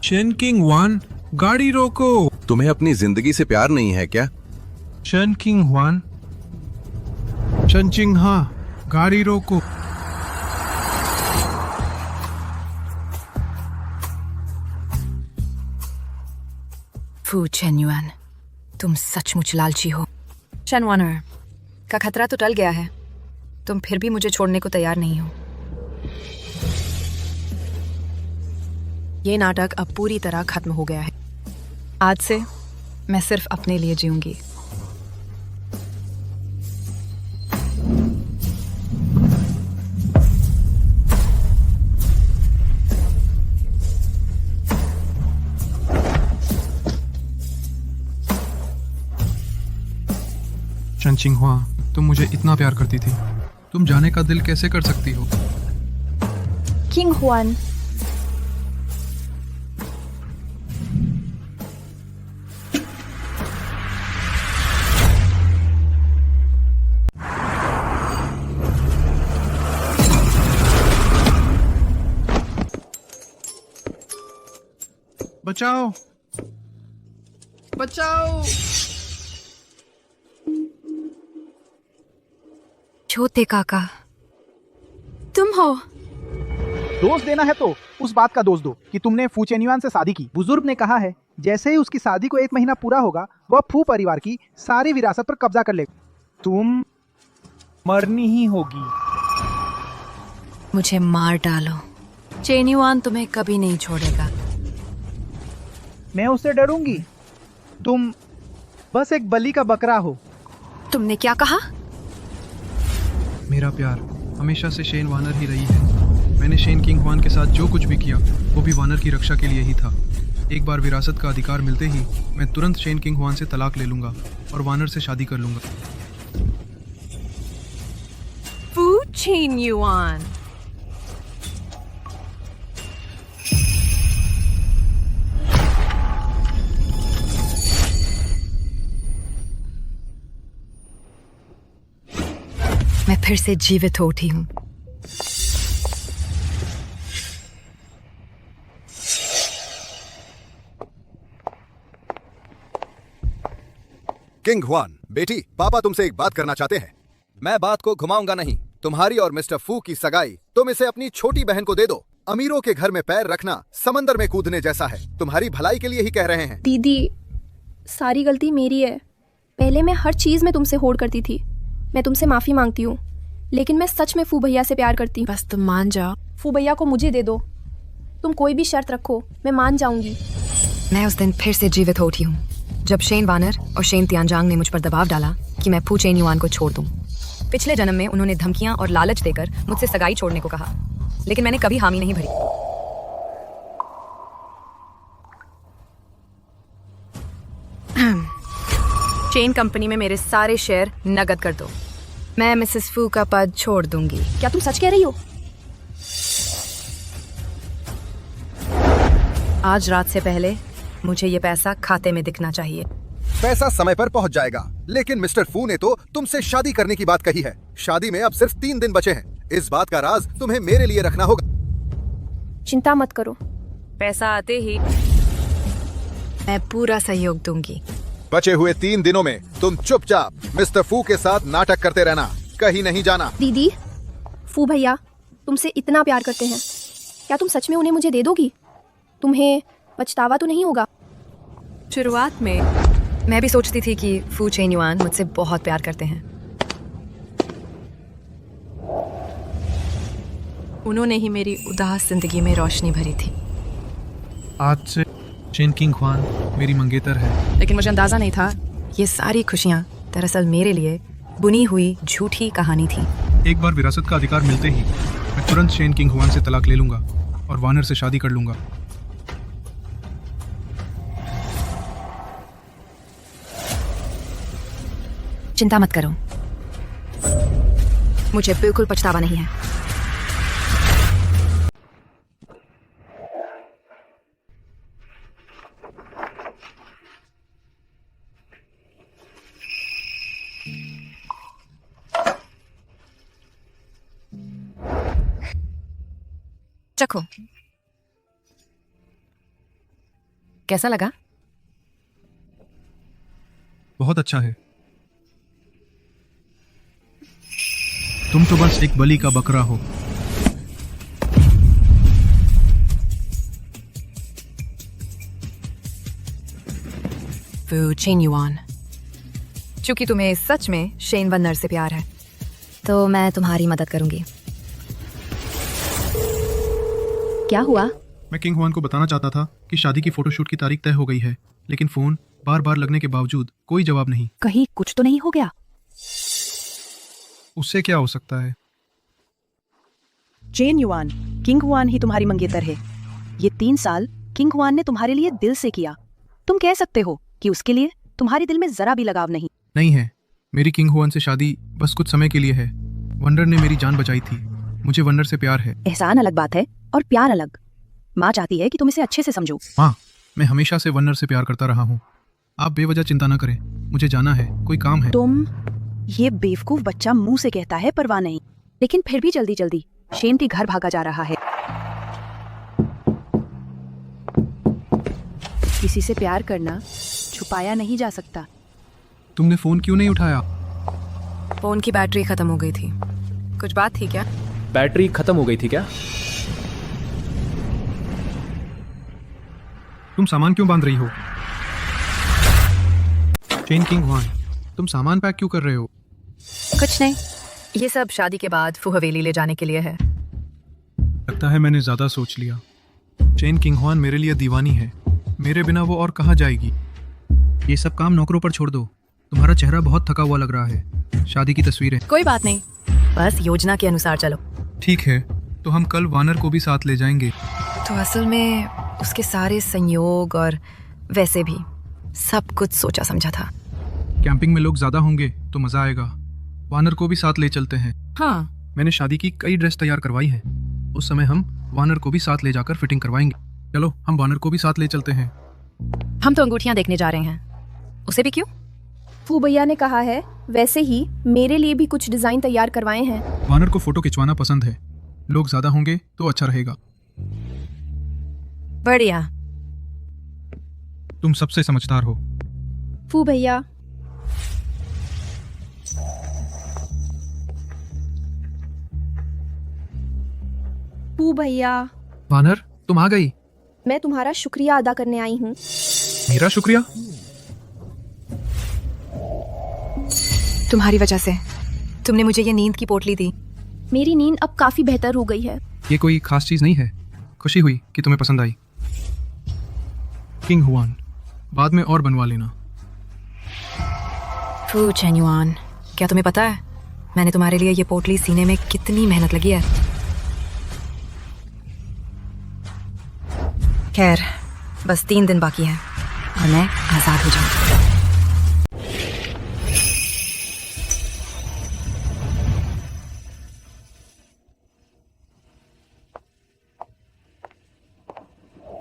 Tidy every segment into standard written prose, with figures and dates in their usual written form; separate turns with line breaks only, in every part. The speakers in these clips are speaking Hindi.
शेन किंग वन, गाड़ी रोको।
तुम्हें अपनी जिंदगी से प्यार नहीं है क्या?
शेन किंग वन, चनचिंग हाँ, गाड़ी रोको।
फू चेन्युआन, तुम सचमुच लालची हो। चेनवानर का खतरा तो टल गया है, तुम फिर भी मुझे छोड़ने को तैयार नहीं हो। ये नाटक अब पूरी तरह खत्म हो गया है। आज से मैं सिर्फ अपने लिए जीऊंगी।
चनचिंग हुआ, तुम मुझे इतना प्यार करती थी, तुम जाने का दिल कैसे कर सकती हो?
किंग हुआन,
बचाओ, बचाओ।
छोटे काका, तुम हो?
दोष देना है तो उस बात का दोष दो कि तुमने फू चेन्युआन से शादी की। बुजुर्ग ने कहा है जैसे ही उसकी शादी को 1 महीना पूरा होगा वह फू परिवार की सारी विरासत पर कब्जा कर लेगा। तुम मरनी ही होगी।
मुझे मार डालो, चेन्युआन तुम्हें कभी नहीं छोड़ेगा।
मैं उससे डरूंगी? तुम बस एक बलि का बकरा हो।
तुमने क्या कहा?
मेरा प्यार हमेशा से शेन वानर ही रही है। मैंने शेन किंग हुआन के साथ जो कुछ भी किया वो भी वानर की रक्षा के लिए ही था। एक बार विरासत का अधिकार मिलते ही मैं तुरंत शेन किंग हुआन से तलाक ले लूंगा और वानर से शादी कर लूंगा।
फू चेन्युआन, मैं फिर से जीवित हो उठी हूँ।
किंग हुआन, बेटी, पापा तुमसे एक बात करना चाहते हैं। मैं बात को घुमाऊंगा नहीं। तुम्हारी और मिस्टर फू की सगाई तुम इसे अपनी छोटी बहन को दे दो। अमीरों के घर में पैर रखना समंदर में कूदने जैसा है। तुम्हारी भलाई के लिए ही कह रहे हैं।
दीदी, सारी गलती मेरी है। पहले मैं हर चीज़ में तुमसे होड़ करती थी। मैं तुमसे माफ़ी मांगती हूँ, लेकिन मैं सच में फू भैया से प्यार करती हूँ।
बस तुम मान जाओ।
फू भैया को मुझे दे दो। तुम कोई भी शर्त रखो, मैं मान जाऊंगी।
मैं उस दिन फिर से जीवित हो उठी हूँ जब शेन वानर और शेन तियानजांग ने मुझ पर दबाव डाला कि मैं फू चेन्युआन को छोड़ दूँ। पिछले जन्म में उन्होंने धमकियां और लालच देकर मुझसे सगाई छोड़ने को कहा, लेकिन मैंने कभी हामी नहीं भरी। चेन कंपनी में मेरे सारे शेयर नकद कर दो। मैं मिसेस फू का पद छोड़ दूंगी।
क्या तुम सच कह रही हो?
आज रात से पहले मुझे ये पैसा खाते में दिखना चाहिए।
पैसा समय पर पहुंच जाएगा, लेकिन मिस्टर फू ने तो तुमसे शादी करने की बात कही है। शादी में अब सिर्फ 3 दिन बचे हैं। इस बात का राज तुम्हें मेरे लिए रखना होगा।
चिंता मत करो,
पैसा आते ही मैं पूरा सहयोग दूंगी।
बचे हुए 3 दिनों में तुम चुपचाप मिस्टर फू के साथ नाटक करते रहना, कहीं नहीं जाना।
दीदी, फू भैया तुमसे इतना प्यार करते हैं, क्या तुम सच में उन्हें मुझे दे दोगी? तुम्हें पछतावा तो नहीं होगा?
शुरुआत में मैं भी सोचती थी कि फू चेन्युआन मुझसे बहुत प्यार करते हैं। उन्होंने ही मेरी उदास जिंदगी में रोशनी भरी थी।
आज से शेन किंग हुआन मेरी मंगेतर है।
लेकिन मुझे अंदाजा नहीं था ये सारी खुशियाँ दरअसल मेरे लिए बुनी हुई झूठी कहानी थी।
एक बार विरासत का अधिकार मिलते ही मैं तुरंत शेन किंग हुआन से तलाक ले लूंगा और वानर से शादी कर लूंगा।
चिंता मत करो, मुझे बिल्कुल पछतावा नहीं है। चखो। कैसा लगा?
बहुत अच्छा है। तुम तो बस एक बलि का बकरा हो।
फू चेन युआन, चूंकि तुम्हें सच में शेन वनर से प्यार है तो मैं तुम्हारी मदद करूंगी। क्या हुआ?
मैं किंग हुआन को बताना चाहता था कि शादी की फोटोशूट की तारीख तय हो गई है, लेकिन फोन बार बार लगने के बावजूद कोई जवाब नहीं।
कहीं कुछ तो नहीं हो गया?
उससे क्या हो सकता है?
चेन युआन, किंग हुआन ही तुम्हारी मंगेतर है। ये 3 साल किंग हुआन ने तुम्हारे लिए दिल से किया। तुम कह सकते हो कि उसके लिए तुम्हारे दिल में जरा भी लगाव नहीं।
नहीं है, मेरी किंग हुआन से शादी बस कुछ समय के लिए है। वंडर ने मेरी जान बचाई थी। मुझे वंडर से प्यार है।
एहसान अलग बात है और प्यार अलग। माँ चाहती है कि तुम इसे अच्छे से समझो।
माँ, मैं हमेशा से वंडर से प्यार करता रहा हूँ। आप बेवजह चिंता न करें, मुझे जाना है, कोई काम है।
तुम, ये बेवकूफ बच्चा मुंह से कहता है परवाह नहीं, लेकिन फिर भी जल्दी जल्दी शेन के घर भागा जा रहा है। किसी से प्यार करना छुपाया नहीं जा सकता।
तुमने फोन क्यों नहीं उठाया?
फोन की बैटरी खत्म हो गई थी। कुछ बात थी क्या?
बैटरी खत्म हो गई थी क्या?
तुम सामान क्यों बांध रही हो? चेन किंग हुआन, तुम सामान पैक क्यों कर रहे हो?
कुछ नहीं, ये सब शादी के बाद फू हवेली ले जाने के लिए है।
लगता है मैंने ज्यादा सोच लिया। चेन किंग हुआन मेरे लिए दीवानी है। मेरे बिना वो और कहाँ जाएगी? ये सब काम नौकरों पर छोड़ दो। तुम्हारा चेहरा बहुत थका हुआ लग रहा है। शादी की तस्वीरें।
कोई बात नहीं, बस योजना के अनुसार चलो।
ठीक है, तो हम कल वानर को भी साथ ले जाएंगे।
तो असल में उसके सारे संयोग और वैसे भी सब कुछ सोचा समझा था।
कैंपिंग में लोग ज्यादा होंगे तो मजा आएगा। वानर को भी साथ ले चलते हैं।
हाँ,
मैंने शादी की कई ड्रेस तैयार करवाई है। उस समय हम वानर को भी साथ ले जाकर फिटिंग करवाएंगे। चलो, हम वानर को भी साथ ले चलते हैं।
हम तो अंगूठियां देखने जा रहे हैं। उसे भी क्यों?
फू भैया ने कहा है, वैसे ही मेरे लिए भी कुछ डिजाइन तैयार करवाए हैं।
वानर को फोटो खिंचवाना पसंद है। लोग ज्यादा होंगे तो अच्छा रहेगा।
बढ़िया।
तुम सबसे समझदार हो।
फू भैया, फू भैया,
वानर, तुम आ गई।
मैं तुम्हारा शुक्रिया अदा करने आई हूँ।
मेरा शुक्रिया?
तुम्हारी वजह से तुमने मुझे ये नींद की पोटली दी।
मेरी नींद अब काफी बेहतर हो गई है।
ये कोई खास चीज नहीं है। खुशी हुई कि तुम्हें पसंद आई। किंग हुआन, बाद में और बनवा लेना।
फू चेन युआन, क्या तुम्हें पता है मैंने तुम्हारे लिए ये पोटली सीने में कितनी मेहनत लगी है? खैर, बस 3 दिन बाकी है और मैं आजाद हो जाऊंगी।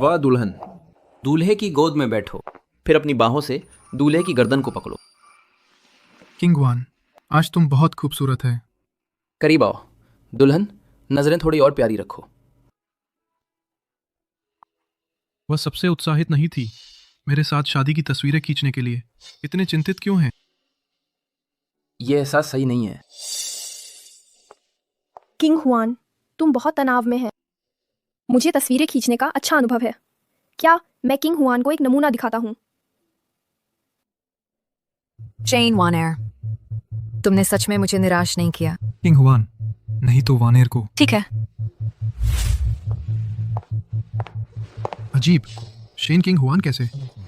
वाह दुल्हन, दूल्हे की गोद में बैठो, फिर अपनी बाहों से दूल्हे की गर्दन को पकड़ो।
किंग हुआन, आज तुम बहुत खूबसूरत है।
करीब आओ। दुल्हन, नजरें थोड़ी और प्यारी रखो।
वह सबसे उत्साहित नहीं थी मेरे साथ शादी की तस्वीरें खींचने के लिए। इतने चिंतित क्यों हैं?
ये एहसास सही नहीं है।
किंग हुआन, तुम बहुत तनाव में हैं। मुझे तस्वीरें खींचने का अच्छा अनुभव है। क्या मैं किंग हुआन को एक नमूना दिखाता हूँ?
चेन वानर, तुमने सच में मुझे निराश नहीं किया।
किंग हुआन, नहीं तो वानेर को।
ठीक है।
अजीब, शेन किंग हुआन कैसे?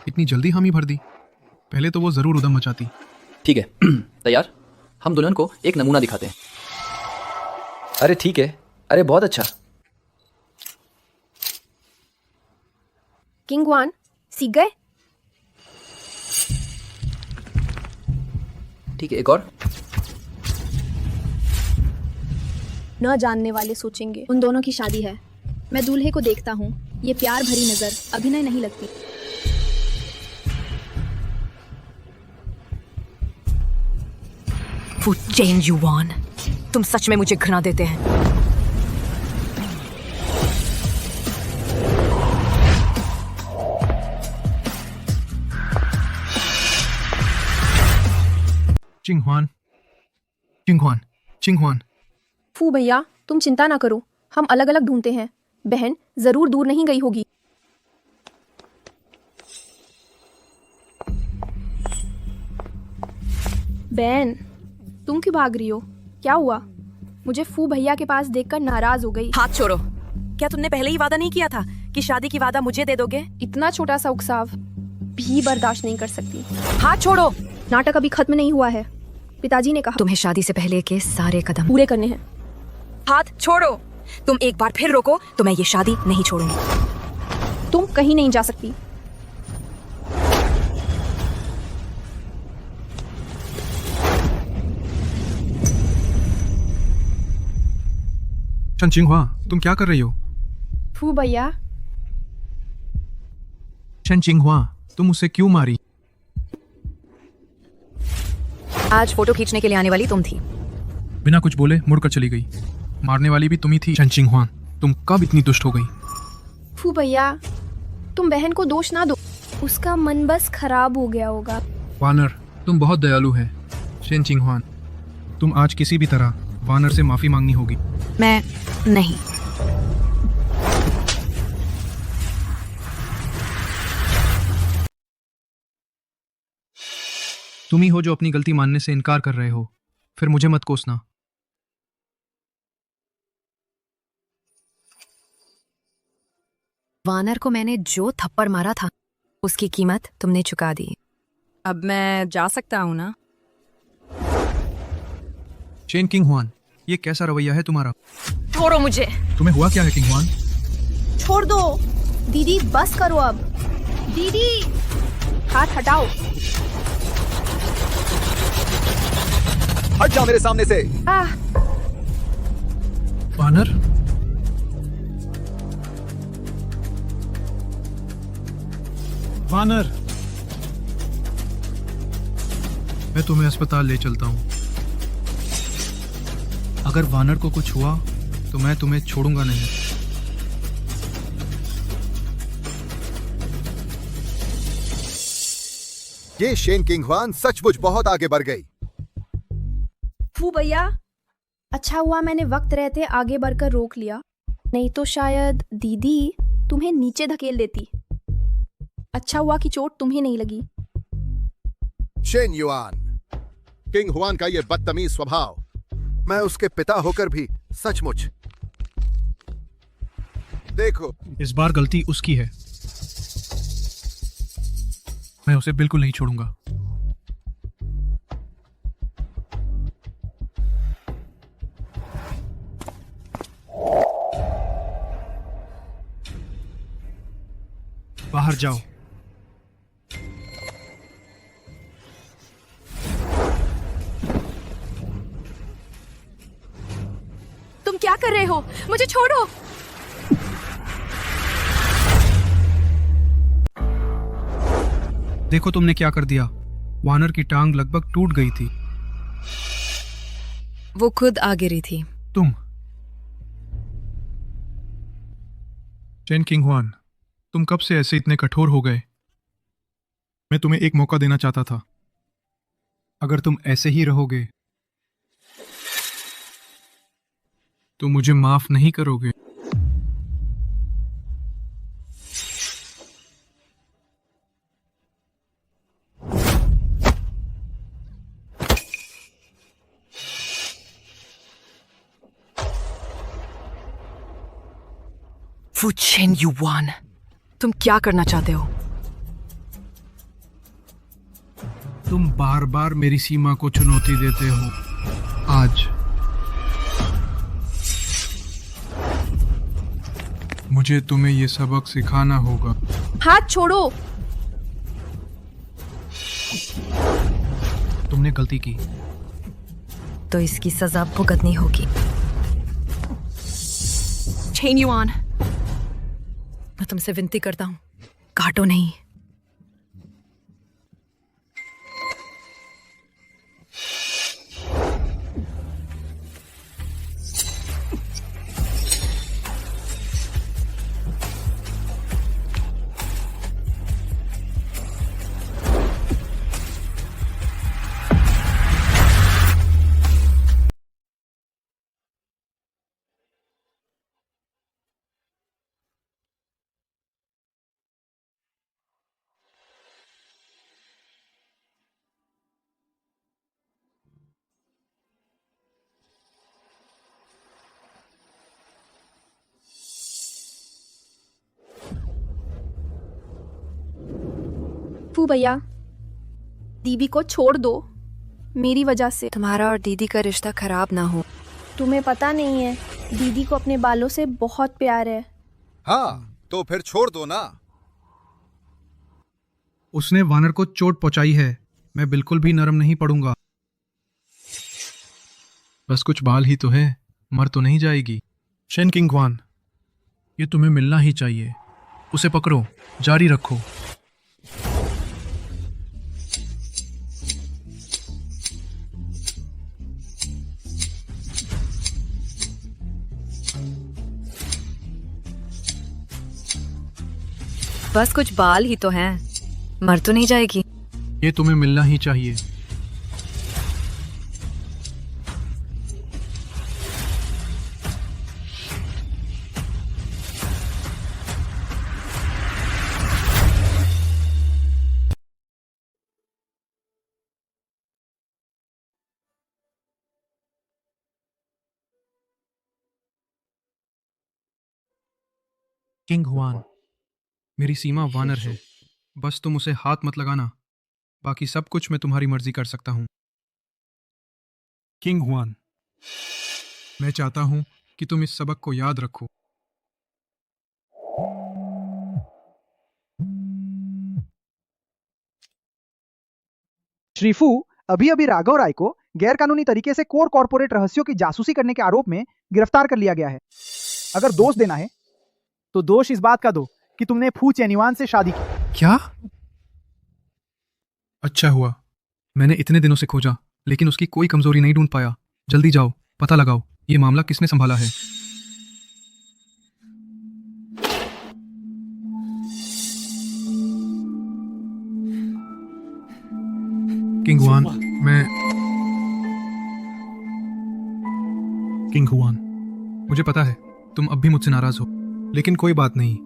इतनी जल्दी हामी भर दी। पहले तो वो जरूर उदम मचाती।
ठीक है, तैयार? हम दुल्हन को एक नमूना दिखाते हैं। अरे ठीक है, अरे बहुत अच्छा।
किंग हुआन, सीख गए?
ठीक है, एक और।
न जानने वाले सोचेंगे उन दोनों की शादी है। मैं दूल्हे को देखता हूँ। ये प्यार भरी नजर अभिनय नहीं लगती।
फू चेन युआन, तुम सच में मुझे घृणा देते हैं।
चिंगहुआन, चिंगहुआन, चिंगहुआन।
फू भैया तुम चिंता ना करो, हम अलग अलग ढूंढते हैं। बहन जरूर दूर नहीं गई होगी। बहन तुम क्यों भाग रही हो? क्या हुआ? मुझे फू भैया के पास देखकर नाराज हो गई।
हाथ छोड़ो। क्या तुमने पहले ही वादा नहीं किया था कि शादी की वादा मुझे दे दोगे?
इतना छोटा सा उकसाव भी बर्दाश्त नहीं कर सकती।
हाथ छोड़ो।
नाटक अभी खत्म नहीं हुआ है। पिताजी ने कहा
तुम्हें शादी से पहले के सारे कदम
पूरे करने हैं।
हाथ छोड़ो। तुम एक बार फिर रोको तो मैं ये शादी नहीं छोड़ूंगी।
तुम कहीं नहीं जा सकती।
शन चिंगहुआ, तुम क्या कर रही हो?
फू भैया
शन चिंगहुआ, तुम उसे क्यों मारी?
आज फोटो खींचने के लिए आने वाली तुम थी।
बिना कुछ बोले मुड़कर चली गई। मारने वाली भी तुम ही थी। शन चिंगहुआ, तुम कब इतनी दुष्ट हो गई?
फू भैया तुम बहन को दोष ना दो, उसका मन बस खराब हो गया होगा।
वानर, तुम बहुत दयालु है। शन चिंगहुआ, तुम आज किसी भी तरह वानर से माफी मांगनी होगी।
मैं नहीं।
तुम ही हो जो अपनी गलती मानने से इनकार कर रहे हो। फिर मुझे मत कोसना।
वानर को मैंने जो थप्पड़ मारा था उसकी कीमत तुमने चुका दी।
अब मैं जा सकता हूँ ना?
चेन किंगहुआन, ये कैसा रवैया है तुम्हारा?
छोड़ो मुझे।
तुम्हें हुआ क्या है किंगहुआन?
छोड़ दो दीदी, बस करो अब। दीदी हाथ हटाओ।
हट जाओ मेरे सामने से।
आह
वानर, वानर, मैं तुम्हें अस्पताल ले चलता हूं। अगर वानर को कुछ हुआ तो मैं तुम्हें छोड़ूंगा नहीं।
ये शेन किंगहुआन सचमुच बहुत आगे बढ़ गई।
फू भैया अच्छा हुआ मैंने वक्त रहते आगे बढ़कर रोक लिया, नहीं तो शायद दीदी तुम्हें नीचे धकेल देती। अच्छा हुआ कि चोट तुम्हें नहीं लगी।
शेन युआन, किंगहुआन का ये बदतमीज स्वभाव, मैं उसके पिता होकर भी सचमुच। देखो,
इस बार गलती उसकी है। मैं उसे बिल्कुल नहीं छोड़ूंगा। बाहर जाओ।
तुम क्या कर रहे हो? मुझे छोड़ो।
देखो तुमने क्या कर दिया। वानर की टांग लगभग टूट गई थी।
वो खुद आ गिरी थी।
तुम चेन किंगहुआन, तुम कब से ऐसे इतने कठोर हो गए? मैं तुम्हें एक मौका देना चाहता था। अगर तुम ऐसे ही रहोगे तो मुझे माफ नहीं करोगे।
फू चेन युआन, तुम क्या करना चाहते हो?
तुम बार बार मेरी सीमा को चुनौती देते हो। आज मुझे तुम्हें ये सबक सिखाना होगा।
हाथ छोड़ो।
तुमने गलती की
तो इसकी सजा भुगतनी होगी।
चेन युआन,
मैं तुमसे विनती करता हूं, काटो नहीं।
फू भैया, दीदी को छोड़ दो मेरी वजह से।
तुम्हारा और दीदी का रिश्ता खराब ना हो।
तुम्हें पता नहीं है, दीदी को अपने बालों से बहुत प्यार है।
हाँ, तो फिर छोड़ दो ना।
उसने वानर को चोट पहुंचाई है, मैं बिल्कुल भी नरम नहीं पड़ूंगा। बस कुछ बाल ही तो है, मर तो नहीं जाएगी। शेन किंग ह्वान, ये तुम्हें मिलना ही चाहिए। उसे पकड़ो, जारी रखो।
बस कुछ बाल ही तो हैं, मर तो नहीं जाएगी।
ये तुम्हें मिलना ही चाहिए। किंग ह्वान, मेरी सीमा वानर है, बस तुम उसे हाथ मत लगाना। बाकी सब कुछ मैं तुम्हारी मर्जी कर सकता हूं। किंग ह्वान, मैं चाहता हूं कि तुम इस सबक को याद रखो।
श्री फू अभी अभी राघव राय को गैरकानूनी तरीके से कोर कॉर्पोरेट रहस्यों की जासूसी करने के आरोप में गिरफ्तार कर लिया गया है। अगर दोष देना है तो दोष इस बात का दो कि तुमने फू चेन्युआन से शादी की।
क्या? अच्छा हुआ, मैंने इतने दिनों से खोजा, लेकिन उसकी कोई कमजोरी नहीं ढूंढ पाया। जल्दी जाओ, पता लगाओ ये मामला किसने संभाला है। किंग ह्वान, किंग ह्वान, मुझे पता है तुम अब भी मुझसे नाराज हो, लेकिन कोई बात नहीं।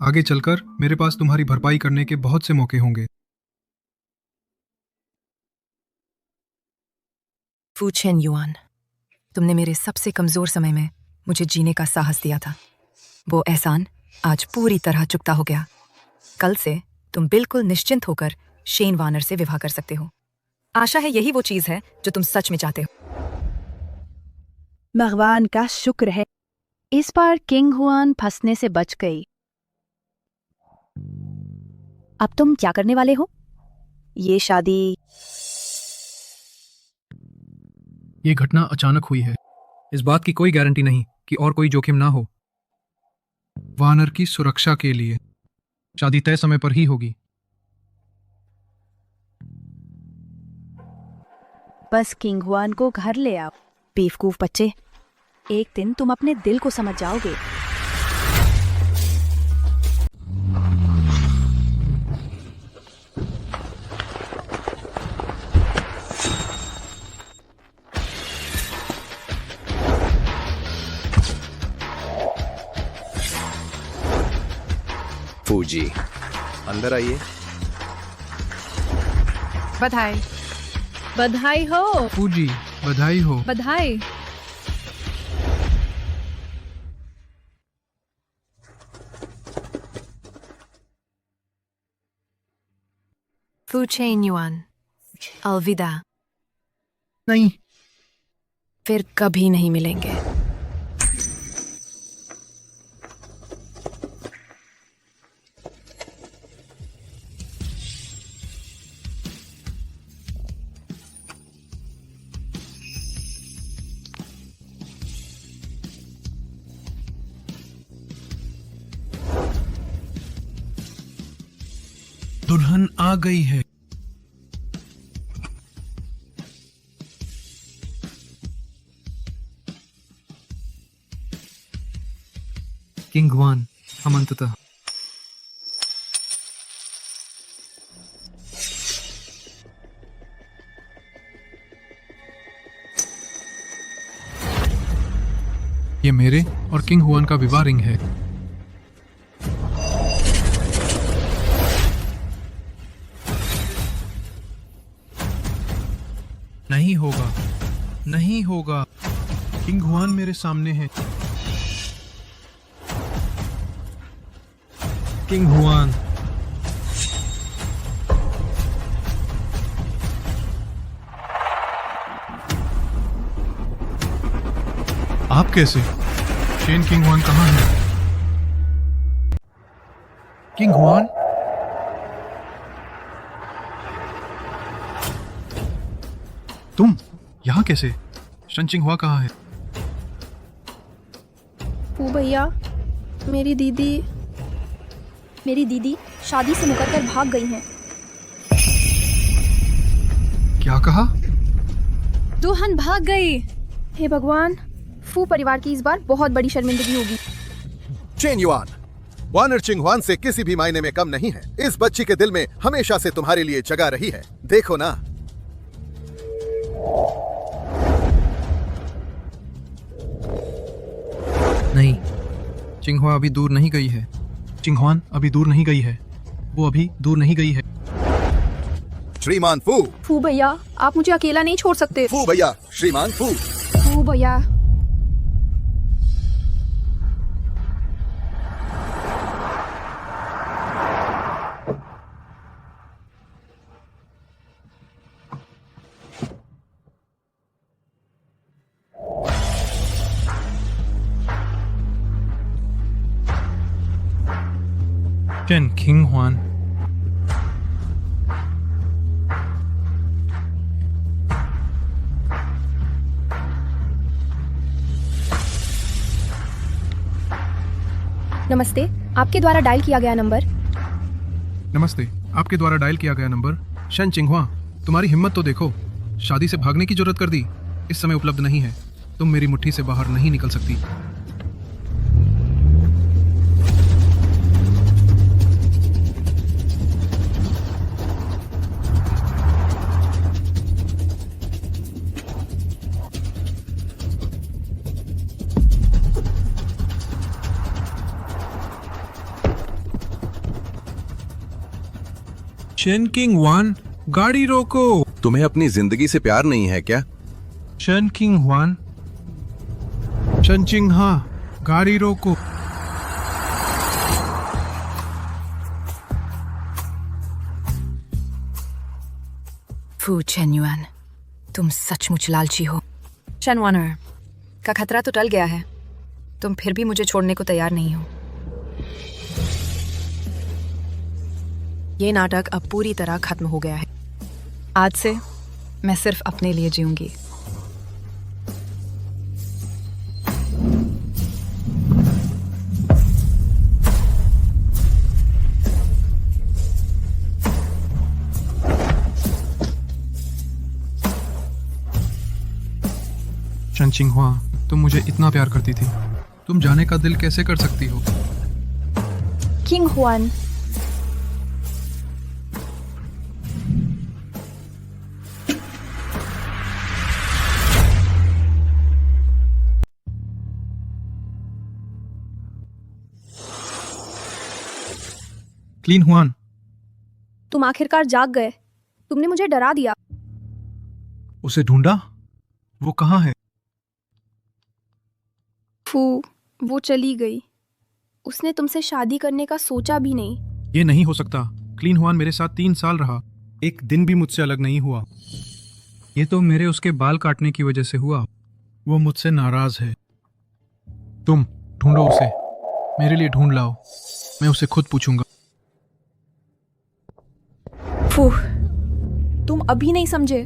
आगे चलकर मेरे पास तुम्हारी भरपाई करने के बहुत से मौके होंगे।
फू चेन्युआन, तुमने मेरे सबसे कमजोर समय में मुझे जीने का साहस दिया था। वो एहसान आज पूरी तरह चुकता हो गया। कल से तुम बिल्कुल निश्चिंत होकर शेन वानर से विवाह कर सकते हो। आशा है यही वो चीज है जो तुम सच में चाहते हो।
भगवान का शुक्र है, इस बार किंग हुआन फंसने से बच गई। अब तुम क्या करने वाले हो? ये शादी?
ये घटना अचानक हुई है, इस बात की कोई गारंटी नहीं कि और कोई जोखिम ना हो। वानर की सुरक्षा के लिए शादी तय समय पर ही होगी।
बस किंग हुआन को घर ले आओ। बेवकूफ बच्चे, एक दिन तुम अपने दिल को समझ जाओगे।
फूजी, अंदर आइए।
बधाई। बधाई हो।
फूजी, बधाई हो।
बधाई।
फू चेन्युआन, अलविदा।
नहीं,
फिर कभी नहीं मिलेंगे।
दुल्हन आ गई है। किंग ह्वान, हम अंततः ये मेरे और किंग हुआन का विवाह रिंग है। नहीं होगा, नहीं होगा। किंग हुआन मेरे सामने है। किंग हुआन, कैसे? शेन किंग हुआन कहाँ है? King Hwan? तुम यहाँ कैसे? शन चिंगहुआ कहाँ है?
फू भैया, मेरी दीदी शादी से मुकर कर भाग गई हैं।
क्या कहा?
दुल्हन भाग गई। हे भगवान, फू परिवार की इस बार बहुत बड़ी शर्मिंदगी होगी।
चेन युआन, वानर चिंगहुआन से किसी भी मायने में कम नहीं है। इस बच्ची के दिल में हमेशा से तुम्हारे लिए जगह रही है। देखो ना।
नहीं, चिंगहुआ अभी दूर नहीं गई है। चिंगहुआन अभी दूर नहीं गई है। वो अभी दूर नहीं गई है।
श्रीमान फू।
फू भैया, आप मुझे अकेला नहीं छोड़ सकते।
फू भैया, श्रीमान फू।
फू भैया,
शेन किंग हुआन।
नमस्ते। आपके द्वारा डायल किया गया नंबर।
नमस्ते, आपके द्वारा डायल किया गया नंबर। शन चिंगहुआ, तुम्हारी हिम्मत तो देखो। शादी से भागने की जरूरत कर दी। इस समय उपलब्ध नहीं है। तुम मेरी मुट्ठी से बाहर नहीं निकल सकती। शेन किंग हुआन, गाड़ी रोको।
तुम्हें अपनी जिंदगी से प्यार नहीं है क्या?
शन किंग हुआन, शन चिंगहा, गाड़ी रोको।
फू चेन्युआन, तुम सचमुच लालची हो। शन वानर का खतरा तो टल गया है। तुम फिर भी मुझे छोड़ने को तैयार नहीं हो। ये नाटक अब पूरी तरह खत्म हो गया है। आज से मैं सिर्फ अपने लिए जीऊंगी।
शन चिंगहुआ, तुम मुझे इतना प्यार करती थी। तुम जाने का दिल कैसे कर सकती हो?
किंग हुआन,
क्लीन हुआन,
तुम आखिरकार जाग गए। तुमने मुझे डरा दिया।
उसे ढूंढा? वो कहाँ है?
फू, वो चली गई। उसने तुमसे शादी करने का सोचा भी नहीं।
ये नहीं हो सकता। क्लीन हुआन मेरे साथ 3 साल रहा। एक दिन भी मुझसे अलग नहीं हुआ। ये तो मेरे उसके बाल काटने की वजह से हुआ। वो मुझसे नाराज है। तुम ढूंढो उसे। मेरे लिए ढूंढ लाओ। मैं उसे खुद पूछूंगा।
फू, तुम अभी नहीं समझे।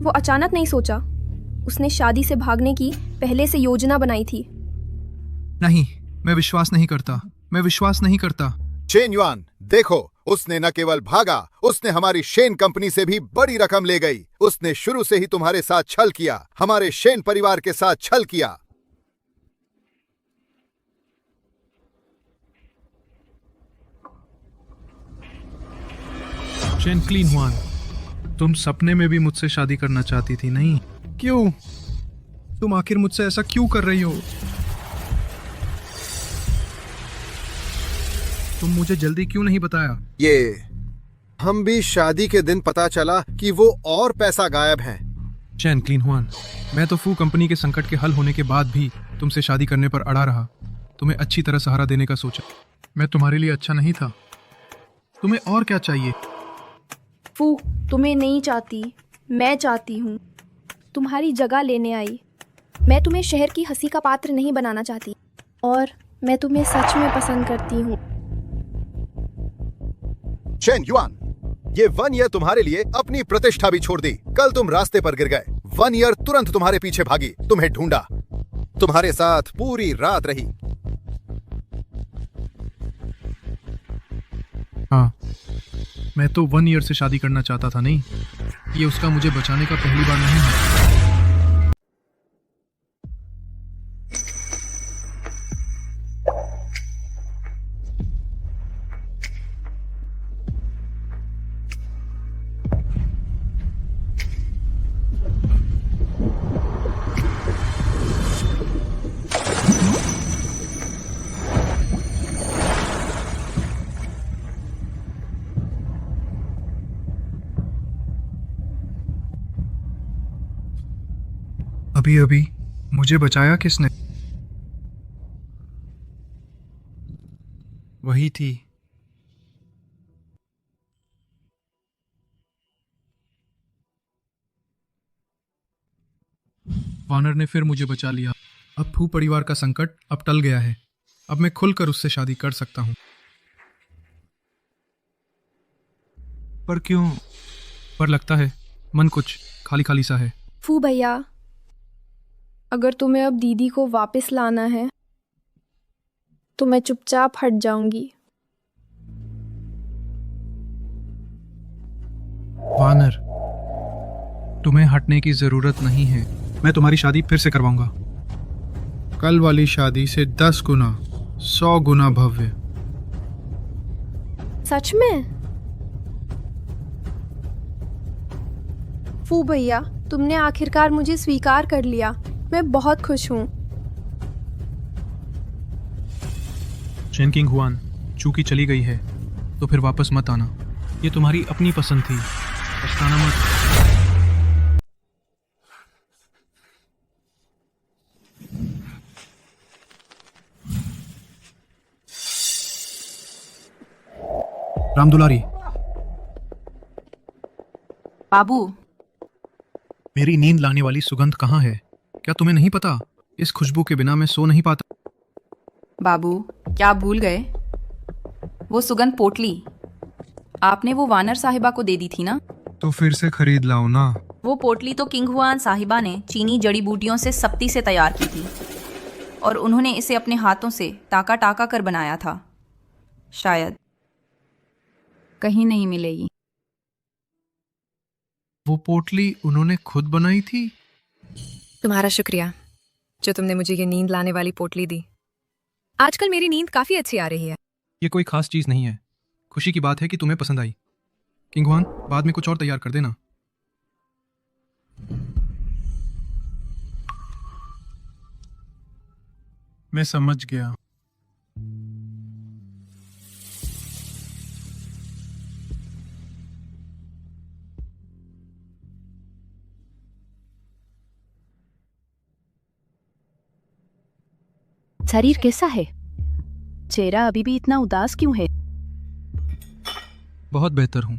वो अचानक नहीं सोचा। उसने शादी से भागने की पहले से योजना बनाई थी।
नहीं, मैं विश्वास नहीं करता। मैं विश्वास नहीं करता।
चेन युआन, देखो, उसने न केवल भागा, उसने हमारी शेन कंपनी से भी बड़ी रकम ले गई। उसने शुरू से ही तुम्हारे साथ छल किया, हमारे शेन परिवार के साथ छल किया।
शेन क्लीन हुआन, तुम सपने में भी मुझसे शादी करना चाहती थी, नहीं? क्यों? तुम आखिर मुझसे ऐसा क्यों कर रही हो? तुम मुझे जल्दी क्यों नहीं बताया?
ये हम भी शादी के दिन पता चला कि वो और पैसा गायब है।
शेन क्लीन हुआन, मैं तो फू कंपनी के संकट के हल होने के बाद भी तुमसे शादी करने पर अड़ा रहा। तुम्हें अच्छी तरह सहारा देने का सोचा। मैं तुम्हारे लिए अच्छा नहीं था। तुम्हें और क्या चाहिए?
फू, तुम्हें नहीं चाहती, मैं चाहती हूँ। तुम्हारी जगह लेने आई। मैं तुम्हें शहर की हंसी का पात्र नहीं बनाना चाहती और मैं तुम्हें सच में पसंद करती हूँ।
शेन युआन, ये 1 ईयर तुम्हारे लिए अपनी प्रतिष्ठा भी छोड़ दी। कल तुम रास्ते पर गिर गए, 1 ईयर तुरंत तुम्हारे पीछे भागी, तुम्हें ढूंढा, तुम्हारे साथ पूरी रात रही।
हाँ, मैं तो 1 ईयर से शादी करना चाहता था। नहीं, ये उसका मुझे बचाने का पहली बार नहीं है। अभी अभी मुझे बचाया किसने? वही थी। वानर ने फिर मुझे बचा लिया। अब फू परिवार का संकट अब टल गया है। अब मैं खुलकर उससे शादी कर सकता हूँ। पर क्यों? पर लगता है मन कुछ खाली खाली सा है।
फू भैया, अगर तुम्हें अब दीदी को वापस लाना है तो मैं चुपचाप हट जाऊंगी।
वानर, तुम्हें हटने की जरूरत नहीं है। मैं तुम्हारी शादी फिर से करवाऊंगा। कल वाली शादी से 10 गुना 100 गुना भव्य।
सच में? फू भैया, तुमने आखिरकार मुझे स्वीकार कर लिया। मैं बहुत खुश हूँ।
शेन किंग हुआन, चूंकि चली गई है तो फिर वापस मत आना। ये तुम्हारी अपनी पसंद थी, पछताना मत। राम दुलारी,
बाबू,
मेरी नींद लाने वाली सुगंध कहाँ है? क्या तुम्हें नहीं पता? इस खुशबू के बिना मैं सो नहीं पाता।
बाबू, क्या आप भूल गए? वो सुगंध पोटली आपने वो वानर साहिबा को दे दी थी ना?
तो फिर से खरीद लाओ ना।
वो पोटली तो किंग हुआन साहिबा ने चीनी जड़ी बूटियों से सख्ती से तैयार की थी और उन्होंने इसे अपने हाथों से टाका टाका कर बनाया था। शायद कहीं नहीं मिलेगी।
वो पोटली उन्होंने खुद बनाई थी?
तुम्हारा शुक्रिया जो तुमने मुझे ये नींद लाने वाली पोटली दी। आजकल मेरी नींद काफी अच्छी आ रही है।
ये कोई खास चीज नहीं है। खुशी की बात है कि तुम्हें पसंद आई। किंग हुआन, बाद में कुछ और तैयार कर देना। मैं समझ गया।
शरीर कैसा है? चेहरा अभी भी इतना उदास क्यों है?
बहुत बेहतर हूँ।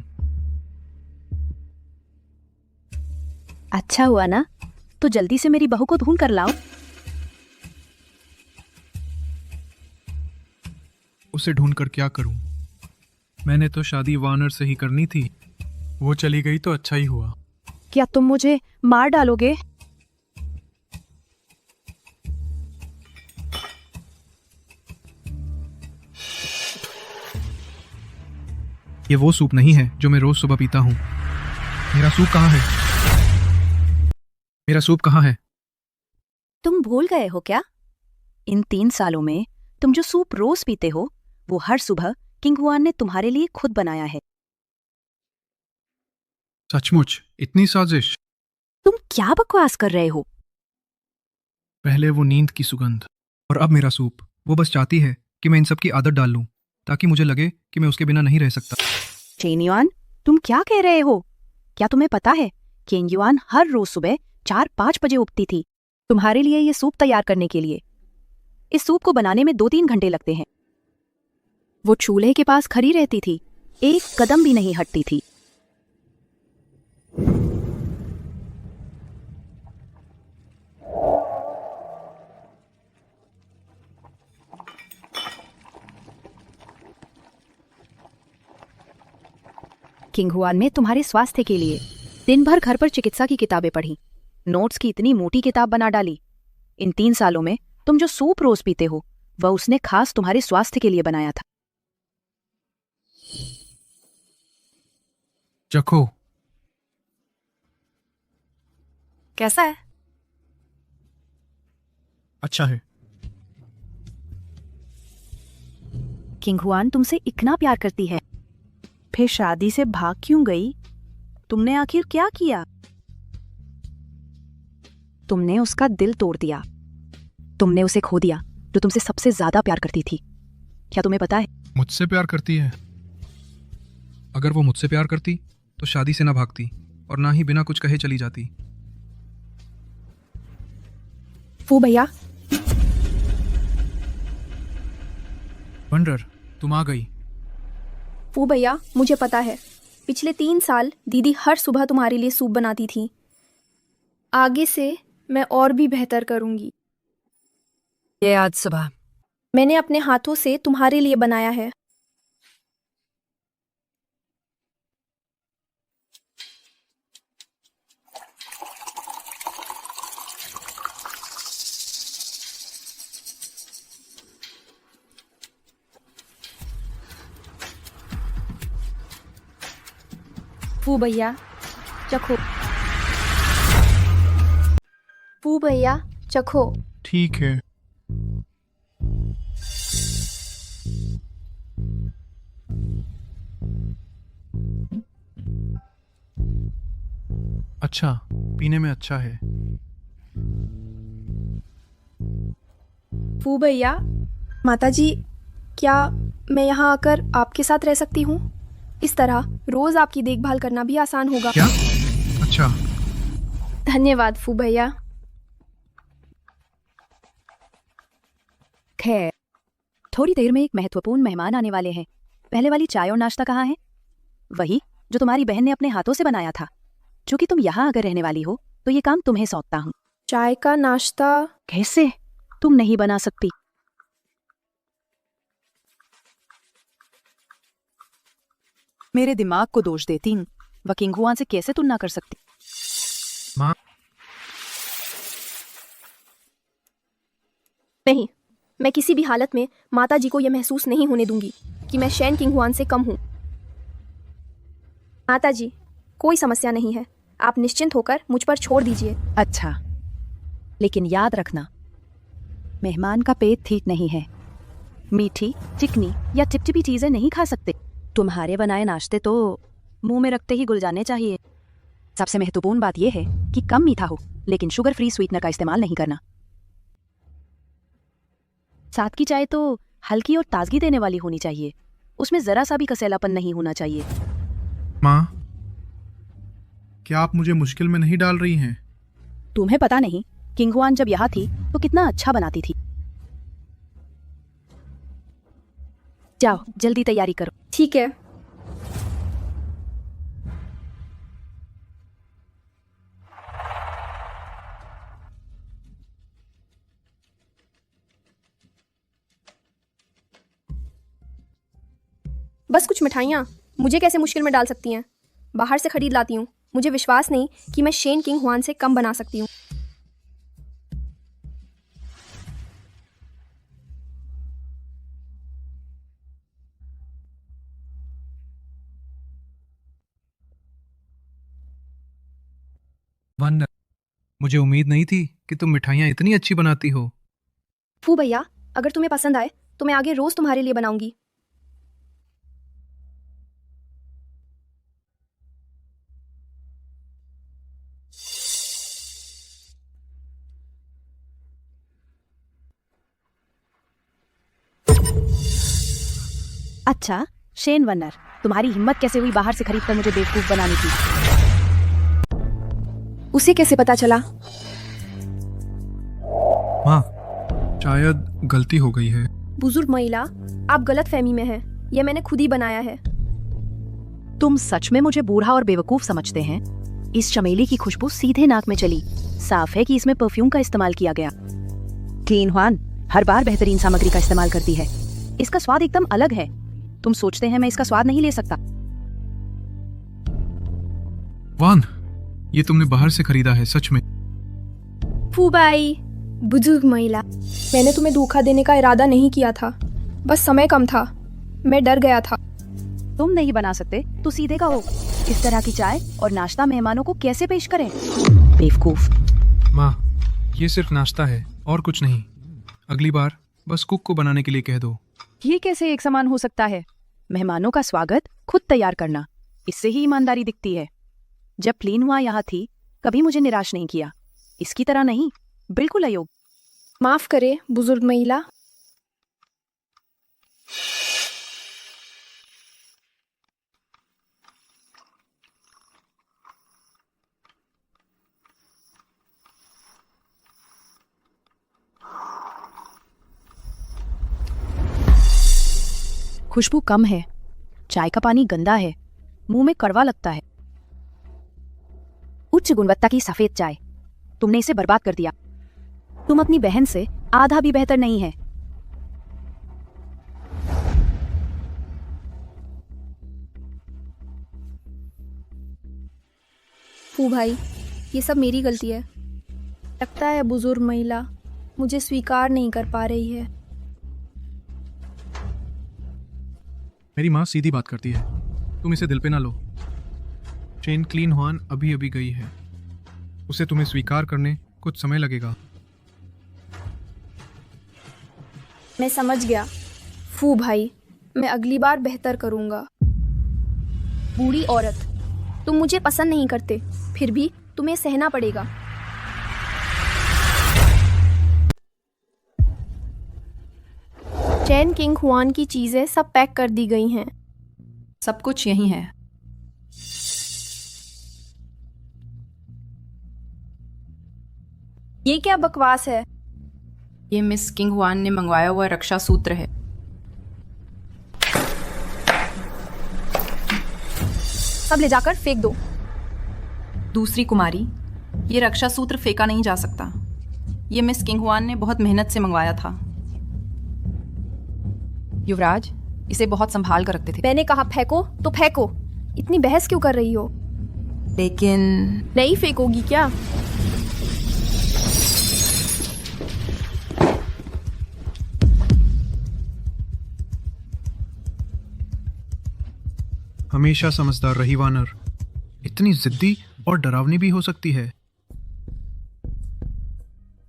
अच्छा हुआ ना, तो जल्दी से मेरी बहू को ढूंढ कर लाओ।
उसे ढूंढकर क्या करूं? मैंने तो शादी वानर से ही करनी थी। वो चली गई तो अच्छा ही हुआ।
क्या तुम मुझे मार डालोगे?
ये वो सूप नहीं है जो मैं रोज सुबह पीता हूँ। मेरा सूप कहाँ है? मेरा सूप कहाँ है?
तुम भूल गए हो क्या? इन 3 सालों में तुम जो सूप रोज पीते हो वो हर सुबह किंग हुआन ने तुम्हारे लिए खुद बनाया है।
सचमुच? इतनी साजिश?
तुम क्या बकवास कर रहे हो?
पहले वो नींद की सुगंध और अब मेरा सूप। वो बस चाहती है कि मैं इन सब की आदत डाल लूं ताकि मुझे लगे कि मैं उसके बिना नहीं रह सकता।
चेन युआन, तुम क्या कह रहे हो? क्या तुम्हें पता है किंग युआन हर रोज सुबह 4-5 बजे उठती थी तुम्हारे लिए ये सूप तैयार करने के लिए। इस सूप को बनाने में 2-3 घंटे लगते हैं। वो चूल्हे के पास खड़ी रहती थी, एक कदम भी नहीं हटती थी। किंग हुआन में तुम्हारे स्वास्थ्य के लिए दिन भर घर पर चिकित्सा की किताबें पढ़ी, नोट्स की इतनी मोटी किताब बना डाली। इन 3 सालों में तुम जो सूप रोज पीते हो वह उसने खास तुम्हारे स्वास्थ्य के लिए बनाया था।
चखो।
कैसा है?
अच्छा है।
किंग हुआन तुमसे इतना प्यार करती है, फिर शादी से भाग क्यों गई? तुमने आखिर क्या किया? तुमने उसका दिल तोड़ दिया। तुमने उसे खो दिया जो तुमसे सबसे ज्यादा प्यार करती थी। क्या तुम्हें पता है?
मुझसे प्यार करती है? अगर वो मुझसे प्यार करती तो शादी से ना भागती और ना ही बिना कुछ कहे चली जाती।
फू भैया,
वंडर, तुम आ गई।
फू भैया, मुझे पता है पिछले 3 साल दीदी हर सुबह तुम्हारे लिए सूप बनाती थी। आगे से मैं और भी बेहतर करूंगी।
ये आज सुबह
मैंने अपने हाथों से तुम्हारे लिए बनाया है। फू भैया, चखो। फू भैया, चखो।
ठीक है। अच्छा, पीने में अच्छा है।
फू भैया, माताजी, क्या मैं यहाँ आकर आपके साथ रह सकती हूँ? इस तरह रोज आपकी देखभाल करना भी आसान होगा।
क्या? अच्छा।
धन्यवाद फू भैया।
खैर, थोड़ी देर में एक महत्वपूर्ण मेहमान आने वाले हैं। पहले वाली चाय और नाश्ता कहाँ है? वही जो तुम्हारी बहन ने अपने हाथों से बनाया था। चूंकि तुम यहाँ अगर रहने वाली हो तो ये काम तुम्हें सौंपता हूँ।
चाय का नाश्ता?
कैसे? तुम नहीं बना सकती। मेरे दिमाग को दोष देती हूँ। वह किंग हुआन से कैसे तुलना कर सकती?
माँ,
नहीं, मैं किसी भी हालत में माता जी को यह महसूस नहीं होने दूंगी कि मैं शैन किंग हुआन से कम हूँ। माता जी, कोई समस्या नहीं है, आप निश्चिंत होकर मुझ पर छोड़ दीजिए।
अच्छा, लेकिन याद रखना, मेहमान का पेट ठीक नहीं है। मीठी, चिकनी या चिपचिपी चीजें नहीं खा सकते। तुम्हारे बनाए नाश्ते तो मुंह में रखते ही घुल जाने चाहिए। सबसे महत्वपूर्ण बात यह है कि कम मीठा हो, लेकिन शुगर फ्री स्वीटनर का इस्तेमाल नहीं करना। साथ की चाय तो हल्की और ताजगी देने वाली होनी चाहिए। उसमें जरा सा भी कसेलापन नहीं होना चाहिए।
माँ, क्या आप मुझे मुश्किल में नहीं डाल रही हैं?
तुम्हें पता नहीं किंग हुआन जब यहाँ थी तो कितना अच्छा बनाती थी। जाओ, जल्दी तैयारी करो।
ठीक है। बस कुछ मिठाइयाँ मुझे कैसे मुश्किल में डाल सकती हैं? बाहर से खरीद लाती हूँ। मुझे विश्वास नहीं कि मैं शेन किंग हुआन से कम बना सकती हूँ।
वंडर, मुझे उम्मीद नहीं थी कि तुम मिठाइयाँ इतनी अच्छी बनाती हो।
फू भैया, अगर तुम्हें पसंद आए तो मैं आगे रोज तुम्हारे लिए बनाऊंगी।
अच्छा, शेन वनर, तुम्हारी हिम्मत कैसे हुई बाहर से खरीद कर मुझे बेवकूफ बनाने की?
उसे कैसे पता चला?
माँ, शायद गलती हो गई है।
बुजुर्ग महिला, आप गलत फहमी में हैं। यह मैंने खुद ही बनाया है।
तुम सच में मुझे बूढ़ा और बेवकूफ समझते हैं? इस चमेली की खुशबू सीधे नाक में चली। साफ है कि इसमें परफ्यूम का इस्तेमाल किया गया। क्लीन हुआन हर बार बेहतरीन सामग्री का इस्तेमाल करती है। इसका स्वाद एकदम अलग है। तुम सोचते हैं मैं इसका स्वाद नहीं ले सकता?
वान, ये तुमने बाहर से खरीदा है सच में?
फू भाई, बुजुर्ग महिला, मैंने तुम्हें धोखा देने का इरादा नहीं किया था, बस समय कम था, मैं डर गया था।
तुम नहीं बना सकते तो सीधे कहो। इस तरह की चाय और नाश्ता मेहमानों को कैसे पेश करें? बेवकूफ।
माँ, ये सिर्फ नाश्ता है और कुछ नहीं। अगली बार बस कुक को बनाने के लिए कह दो।
ये कैसे एक समान हो सकता है? मेहमानों का स्वागत खुद तैयार करना, इससे ही ईमानदारी दिखती है। जब प्लीन हुआ यहाँ थी, कभी मुझे निराश नहीं किया। इसकी तरह नहीं, बिल्कुल अयोग्य।
माफ करे बुजुर्ग महिला।
खुशबू कम है, चाय का पानी गंदा है, मुंह में कड़वा लगता है। उच्च गुणवत्ता की सफेद चाय, तुमने इसे बर्बाद कर दिया। तुम अपनी बहन से आधा भी बेहतर नहीं है।
फू भाई, ये सब मेरी गलती है। लगता है बुजुर्ग महिला मुझे स्वीकार नहीं कर पा रही है।
मेरी माँ सीधी बात करती है, तुम इसे दिल पे ना लो। चेन क्लीन हुआन अभी अभी गई है, उसे तुम्हें स्वीकार करने कुछ समय लगेगा।
मैं समझ गया फू भाई, मैं अगली बार बेहतर करूंगा। बूढ़ी औरत, तुम मुझे पसंद नहीं करते, फिर भी तुम्हें सहना पड़ेगा। चैन किंग हुआन की चीजें सब पैक कर दी गई हैं।
सब कुछ यहीं है।
ये क्या बकवास है?
ये मिस किंग हुआन ने मंगवाया हुआ रक्षा सूत्र है।
सब ले जाकर फेंक दो।
दूसरी कुमारी, ये रक्षा सूत्र फेंका नहीं जा सकता। ये मिस किंग हुआन ने बहुत मेहनत से मंगवाया था। युवराज इसे बहुत संभाल कर रखते थे।
मैंने कहा फेंको तो फेंको, इतनी बहस क्यों कर रही हो?
लेकिन
नहीं फेंकोगी क्या?
हमेशा समझदार रही वानर, इतनी जिद्दी और डरावनी भी हो सकती है।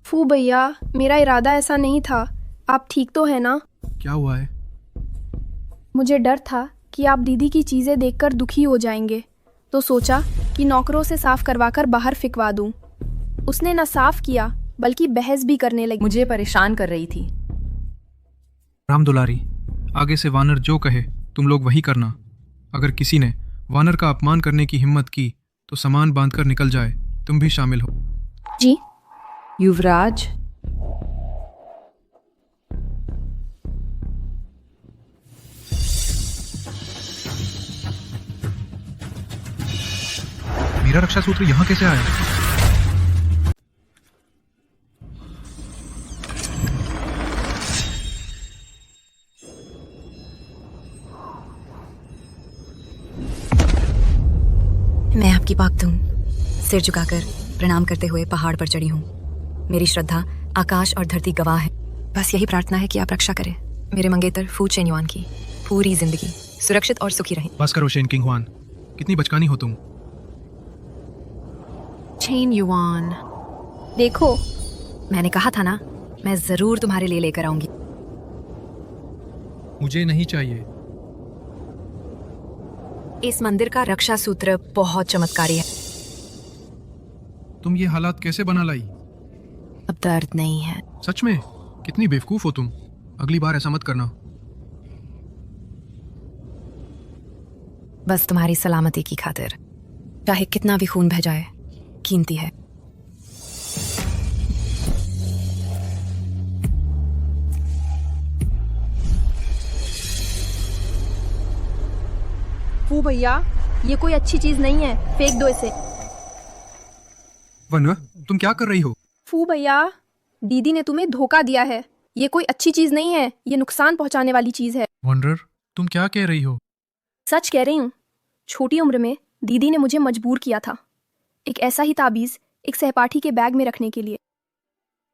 फू भैया, मेरा इरादा ऐसा नहीं था। आप ठीक तो है ना?
क्या हुआ है?
मुझे डर था कि आप दीदी की चीजें देखकर दुखी हो जाएंगे, तो सोचा कि नौकरों से साफ करवाकर बाहर फिकवा दूं। उसने न साफ किया बल्कि बहस भी करने लगी।
मुझे परेशान कर रही थी।
राम दुलारी, आगे से वानर जो कहे तुम लोग वही करना। अगर किसी ने वानर का अपमान करने की हिम्मत की तो सामान बांधकर निकल जाए, तुम भी शामिल हो।
जी।
युवराज,
मेरा रक्षा सूत्र यहाँ कैसे आया?
मैं आपकी पाकतून सिर झुकाकर प्रणाम करते हुए पहाड़ पर चढ़ी हूँ। मेरी श्रद्धा आकाश और धरती गवाह है। बस यही प्रार्थना है कि आप रक्षा करें मेरे मंगेतर फू चेन युआन की पूरी जिंदगी सुरक्षित और सुखी रहें।
बस करो शेन किंग हुआन, कितनी बचकानी हो तुम।
चेन युआन,
देखो,
मैंने कहा था ना, मैं जरूर तुम्हारे लिए लेकर आऊंगी।
मुझे नहीं चाहिए।
इस मंदिर का रक्षा सूत्र बहुत चमत्कारी है।
तुम ये हालात कैसे बना लाई?
अब दर्द नहीं है।
सच में? कितनी बेवकूफ हो तुम। अगली बार ऐसा मत करना।
बस तुम्हारी सलामती की खातिर, चाहे कितना भी खून बह जाए, कीमती है।
फू भैया, ये कोई अच्छी चीज नहीं है, फेंक दो इसे।
वनवा, तुम क्या कर रही हो?
फू भैया, दीदी ने तुम्हें धोखा दिया है। ये कोई अच्छी चीज नहीं है, ये नुकसान पहुंचाने वाली चीज है।
वंडर, तुम क्या कह रही हो?
सच कह रही हूँ। छोटी उम्र में दीदी ने मुझे मजबूर किया था, एक ऐसा ही ताबीज एक सहपाठी के बैग में रखने के लिए।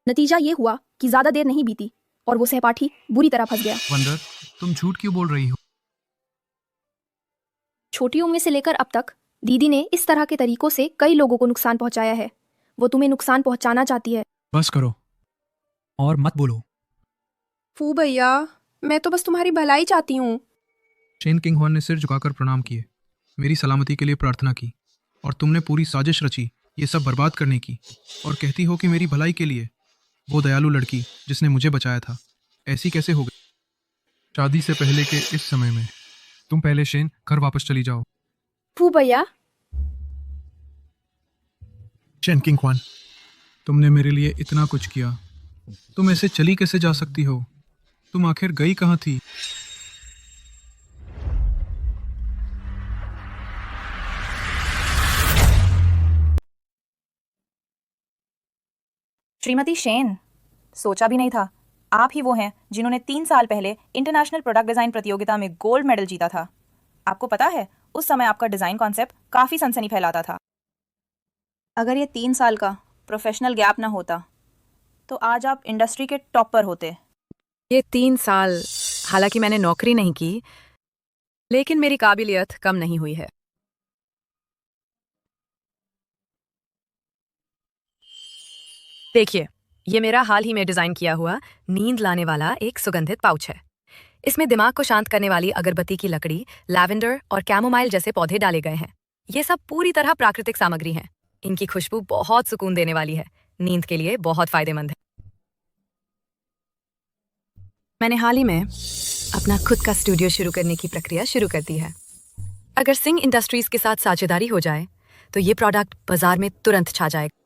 नतीजा ये हुआ कि ज्यादा देर नहीं बीती और वो सहपाठी बुरी तरह फंस गया।
वंदर, तुम झूठ क्यों बोल रही हो?
छोटी उम्र से लेकर अब तक दीदी ने इस तरह के तरीकों से कई लोगों को नुकसान पहुंचाया है। वो तुम्हें नुकसान पहुंचाना चाहती है।
बस करो और मत बोलो।
फू भैया, मैं तो बस तुम्हारी भलाई चाहती हूँ।
शेन किंग हुआन ने सिर झुकाकर प्रणाम किए, मेरी सलामती के लिए प्रार्थना की, और तुमने पूरी साजिश रची ये सब बर्बाद करने की, और कहती हो कि मेरी भलाई के लिए। वो दयालु लड़की जिसने मुझे बचाया था, ऐसी कैसे हो गई? शादी से पहले के इस समय में तुम पहले शेन घर वापस चली जाओ।
फू भैया,
शेन किंग हुआन, तुमने मेरे लिए इतना कुछ किया, तुम ऐसे चली कैसे जा सकती हो? तुम आखिर गई कहाँ थी?
श्रीमती शेन, सोचा भी नहीं था आप ही वो हैं जिन्होंने 3 साल पहले इंटरनेशनल प्रोडक्ट डिज़ाइन प्रतियोगिता में गोल्ड मेडल जीता था। आपको पता है उस समय आपका डिज़ाइन कॉन्सेप्ट काफ़ी सनसनी फैलाता था। अगर ये 3 साल का प्रोफेशनल गैप ना होता तो आज आप इंडस्ट्री के टॉप पर होते।
ये 3 साल हालांकि मैंने नौकरी नहीं की, लेकिन मेरी काबिलियत कम नहीं हुई है। देखिए, ये मेरा हाल ही में डिजाइन किया हुआ नींद लाने वाला एक सुगंधित पाउच है। इसमें दिमाग को शांत करने वाली अगरबत्ती की लकड़ी, लैवेंडर और कैमोमाइल जैसे पौधे डाले गए हैं। ये सब पूरी तरह प्राकृतिक सामग्री हैं। इनकी खुशबू बहुत सुकून देने वाली है, नींद के लिए बहुत फायदेमंद है। मैंने हाल ही में अपना खुद का स्टूडियो शुरू करने की प्रक्रिया शुरू कर दी है। अगर सिंह इंडस्ट्रीज के साथ साझेदारी हो जाए तो ये प्रोडक्ट बाजार में तुरंत छा जाएगा।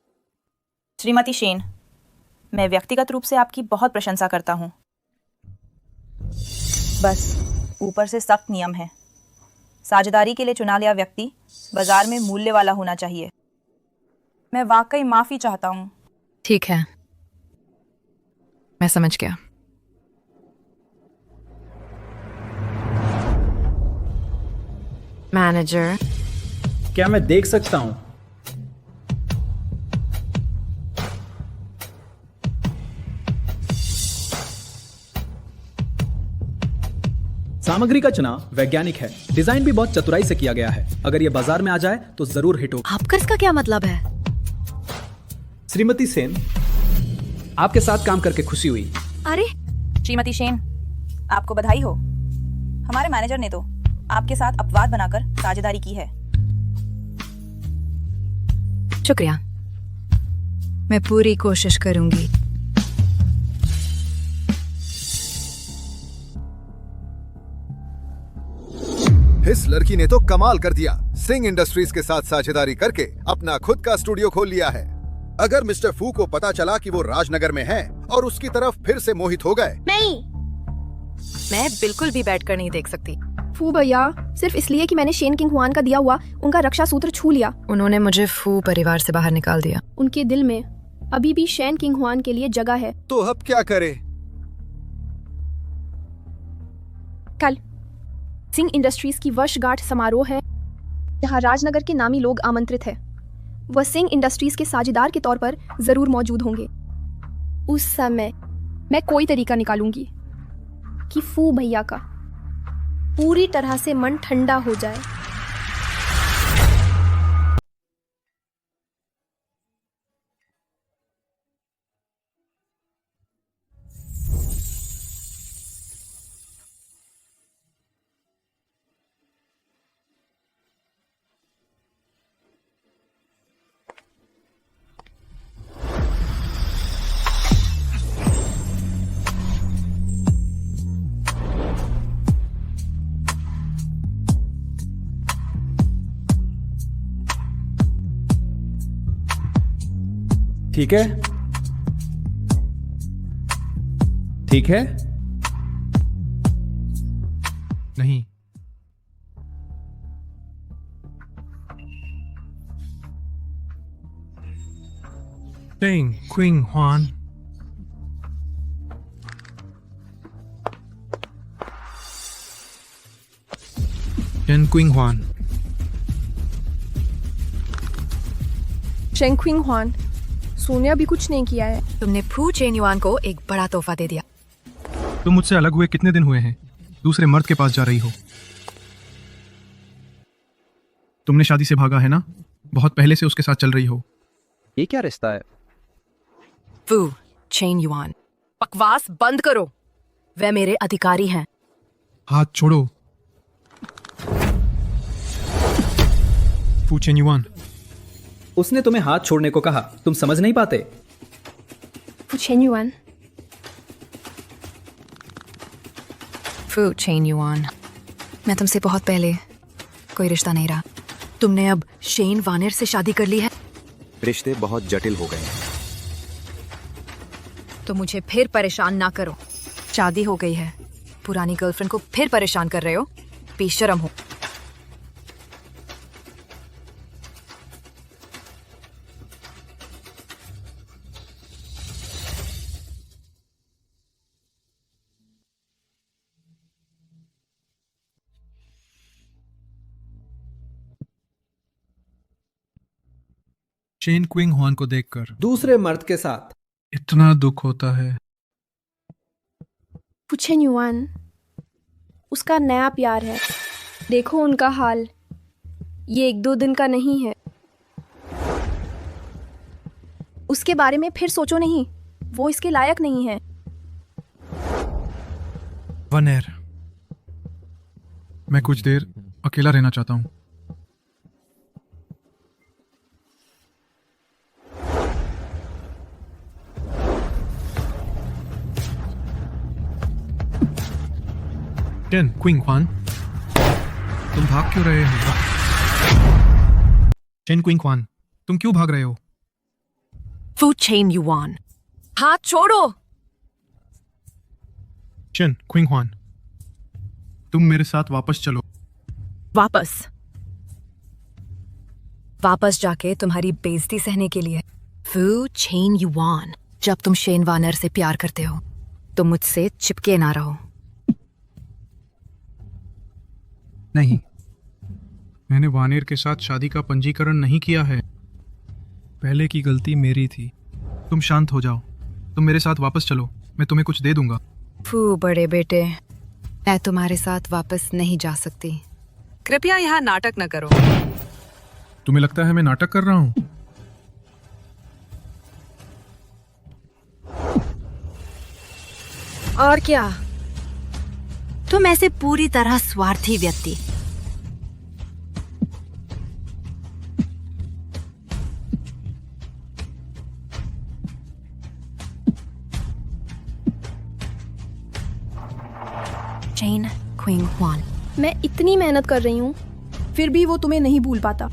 श्रीमती शेन, मैं व्यक्तिगत रूप से आपकी बहुत प्रशंसा करता हूँ। बस ऊपर से सख्त नियम है। साझेदारी के लिए चुना लिया व्यक्ति बाजार में मूल्य वाला होना चाहिए। मैं वाकई माफ़ी चाहता हूँ।
ठीक है, मैं समझ गया। मैनेजर,
क्या मैं देख सकता हूँ? सामग्री का चुनाव वैज्ञानिक है, डिजाइन भी बहुत चतुराई से किया गया है। अगर ये बाजार में आ जाए तो जरूर हिट होगा।
आपका इसका क्या मतलब है?
श्रीमती सेन, आपके साथ काम करके खुशी हुई।
अरे
श्रीमती शेन, आपको बधाई हो। हमारे मैनेजर ने तो आपके साथ अपवाद बनाकर साझेदारी की है।
शुक्रिया, मैं पूरी कोशिश करूंगी।
इस लड़की ने तो कमाल कर दिया। सिंह इंडस्ट्रीज के साथ साझेदारी करके अपना खुद का स्टूडियो खोल लिया है। अगर मिस्टर फू को पता चला कि वो राजनगर में है और उसकी तरफ फिर से मोहित हो गए,
नहीं,
मैं बिल्कुल भी बैठकर नहीं देख सकती।
फू भैया, सिर्फ इसलिए कि मैंने शेन किंग हुआन का दिया हुआ उनका रक्षा सूत्र छू लिया,
उन्होंने मुझे फू परिवार से बाहर निकाल दिया।
उनके दिल में अभी भी शेन किंग हुआन के लिए जगह है।
तो अब क्या करे?
कल सिंह इंडस्ट्रीज की वर्षगांठ समारोह है, जहां राजनगर के नामी लोग आमंत्रित हैं। वह सिंह इंडस्ट्रीज के साझेदार के तौर पर जरूर मौजूद होंगे। उस समय मैं कोई तरीका निकालूंगी कि फू भैया का पूरी तरह से मन ठंडा हो जाए।
ठीक है, ठीक है।
नहीं, Ding Qing Huan. Chen Qing Huan,
Cheng Qing Huan, Sonia भी कुछ नहीं किया है।
तुमने फू चेन युआन को एक बड़ा तोहफा दे दिया।
तुम मुझसे अलग हुए कितने दिन हुए हैं? दूसरे मर्द के पास जा रही हो। तुमने शादी से भागा है ना? बहुत पहले से उसके साथ चल रही हो।
ये क्या रिश्ता है?
फू चेन युआन, बकवास बंद करो। वे मेरे अधिकारी हैं।
हाथ छोड़ो। फू चेन युआन,
उसने तुम्हें हाथ छोड़ने को कहा, तुम समझ नहीं पाते?
फू चेन युआन,
फू चेन युआन, मैं तुमसे बहुत पहले कोई रिश्ता नहीं रहा। तुमने अब शेन वानर से शादी कर ली है,
रिश्ते बहुत जटिल हो गए हैं।
तो मुझे फिर परेशान ना करो। शादी हो गई है, पुरानी गर्लफ्रेंड को फिर परेशान कर रहे हो। बेशरम हो।
शेन क्विंग हुआन को देखकर
दूसरे मर्द के साथ।
इतना दुख होता है।
फू चेन युआन, उसका नया प्यार है। देखो उनका हाल, ये 1-2 दिन का नहीं है। उसके बारे में फिर सोचो नहीं, वो इसके लायक नहीं है।
वनेर, मैं कुछ देर अकेला रहना चाहता हूँ। चेन क्विंग हुआन, तुम भाग क्यों रहे हो? चेन क्विंग हुआन, तुम क्यों भाग रहे हो?
फू चेन युआन, हाथ छोड़ो।
चेन क्विंग हुआन, तुम मेरे साथ वापस चलो।
वापस जाके तुम्हारी बेइज्जती सहने के लिए। फू चेन युआन, जब तुम शेन वानर से प्यार करते हो तो मुझसे चिपके ना रहो।
नहीं, मैंने वानेर के साथ शादी का पंजीकरण नहीं किया है। पहले की गलती मेरी थी। तुम शांत हो जाओ। तुम मेरे साथ वापस चलो, मैं तुम्हें कुछ दे दूंगा।
फू बड़े बेटे, मैं तुम्हारे साथ वापस नहीं जा सकती। कृपया यहाँ नाटक न करो।
तुम्हें लगता है मैं नाटक कर रहा हूँ?
और क्या, तुम ऐसे पूरी तरह स्वार्थी व्यक्ति। चेन क्विंग हुआन,
मैं इतनी मेहनत कर रही हूँ, फिर भी वो तुम्हें नहीं भूल पाता।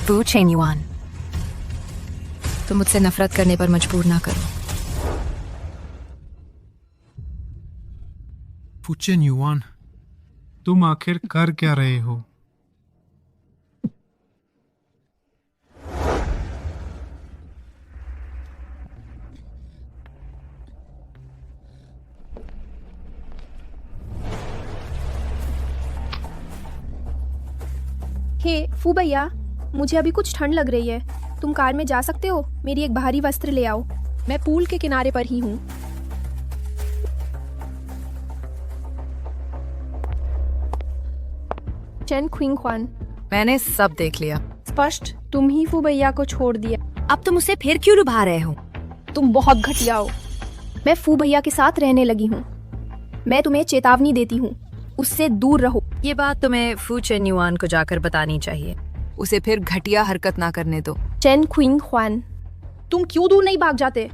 फू चेन युआन, तुम मुझसे नफरत करने पर मजबूर ना करो।
फू चेन युआन, तुम आखिर कर क्या रहे हो?
हे फू भैया, मुझे अभी कुछ ठंड लग रही है। तुम कार में जा सकते हो? मेरी एक भारी वस्त्र ले आओ। मैं पूल के किनारे पर ही हूँ। चेन क्विंग हुआन,
मैंने सब देख लिया।
स्पष्ट तुम ही फू भैया को छोड़ दिया।
अब तुम उसे फिर क्यों लुभा रहे हो?
तुम बहुत घटिया हो। मैं फू भैया के साथ रहने लगी हूँ। मैं तुम्हें चेतावनी देती हूँ, उससे दूर रहो।
ये बात तुम्हें फू चेन युआन को जाकर बतानी चाहिए। उसे फिर घटिया हरकत ना करने दो।
चेन क्विंग हुआन, तुम क्यों दूर नहीं भाग जाते?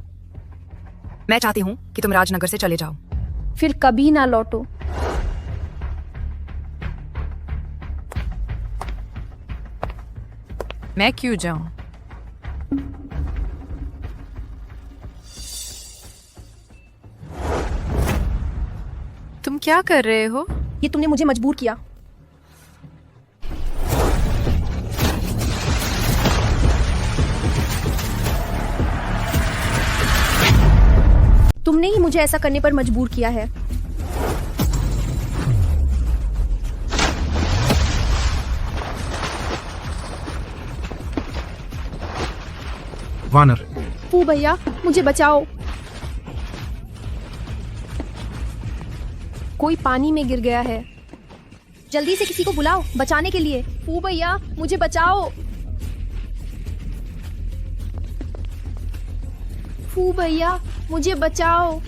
मैं चाहती हूँ कि तुम राजनगर से चले जाओ।
फिर कभी ना लौटो।
मैं क्यों जाऊं? तुम क्या कर रहे हो?
ये तुमने मुझे मजबूर किया। मुझे ऐसा करने पर मजबूर किया है?
वानर।
फू भैया, मुझे बचाओ। कोई पानी में गिर गया है। जल्दी से किसी को बुलाओ बचाने के लिए। फू भैया, मुझे बचाओ। फू भैया, मुझे बचाओ।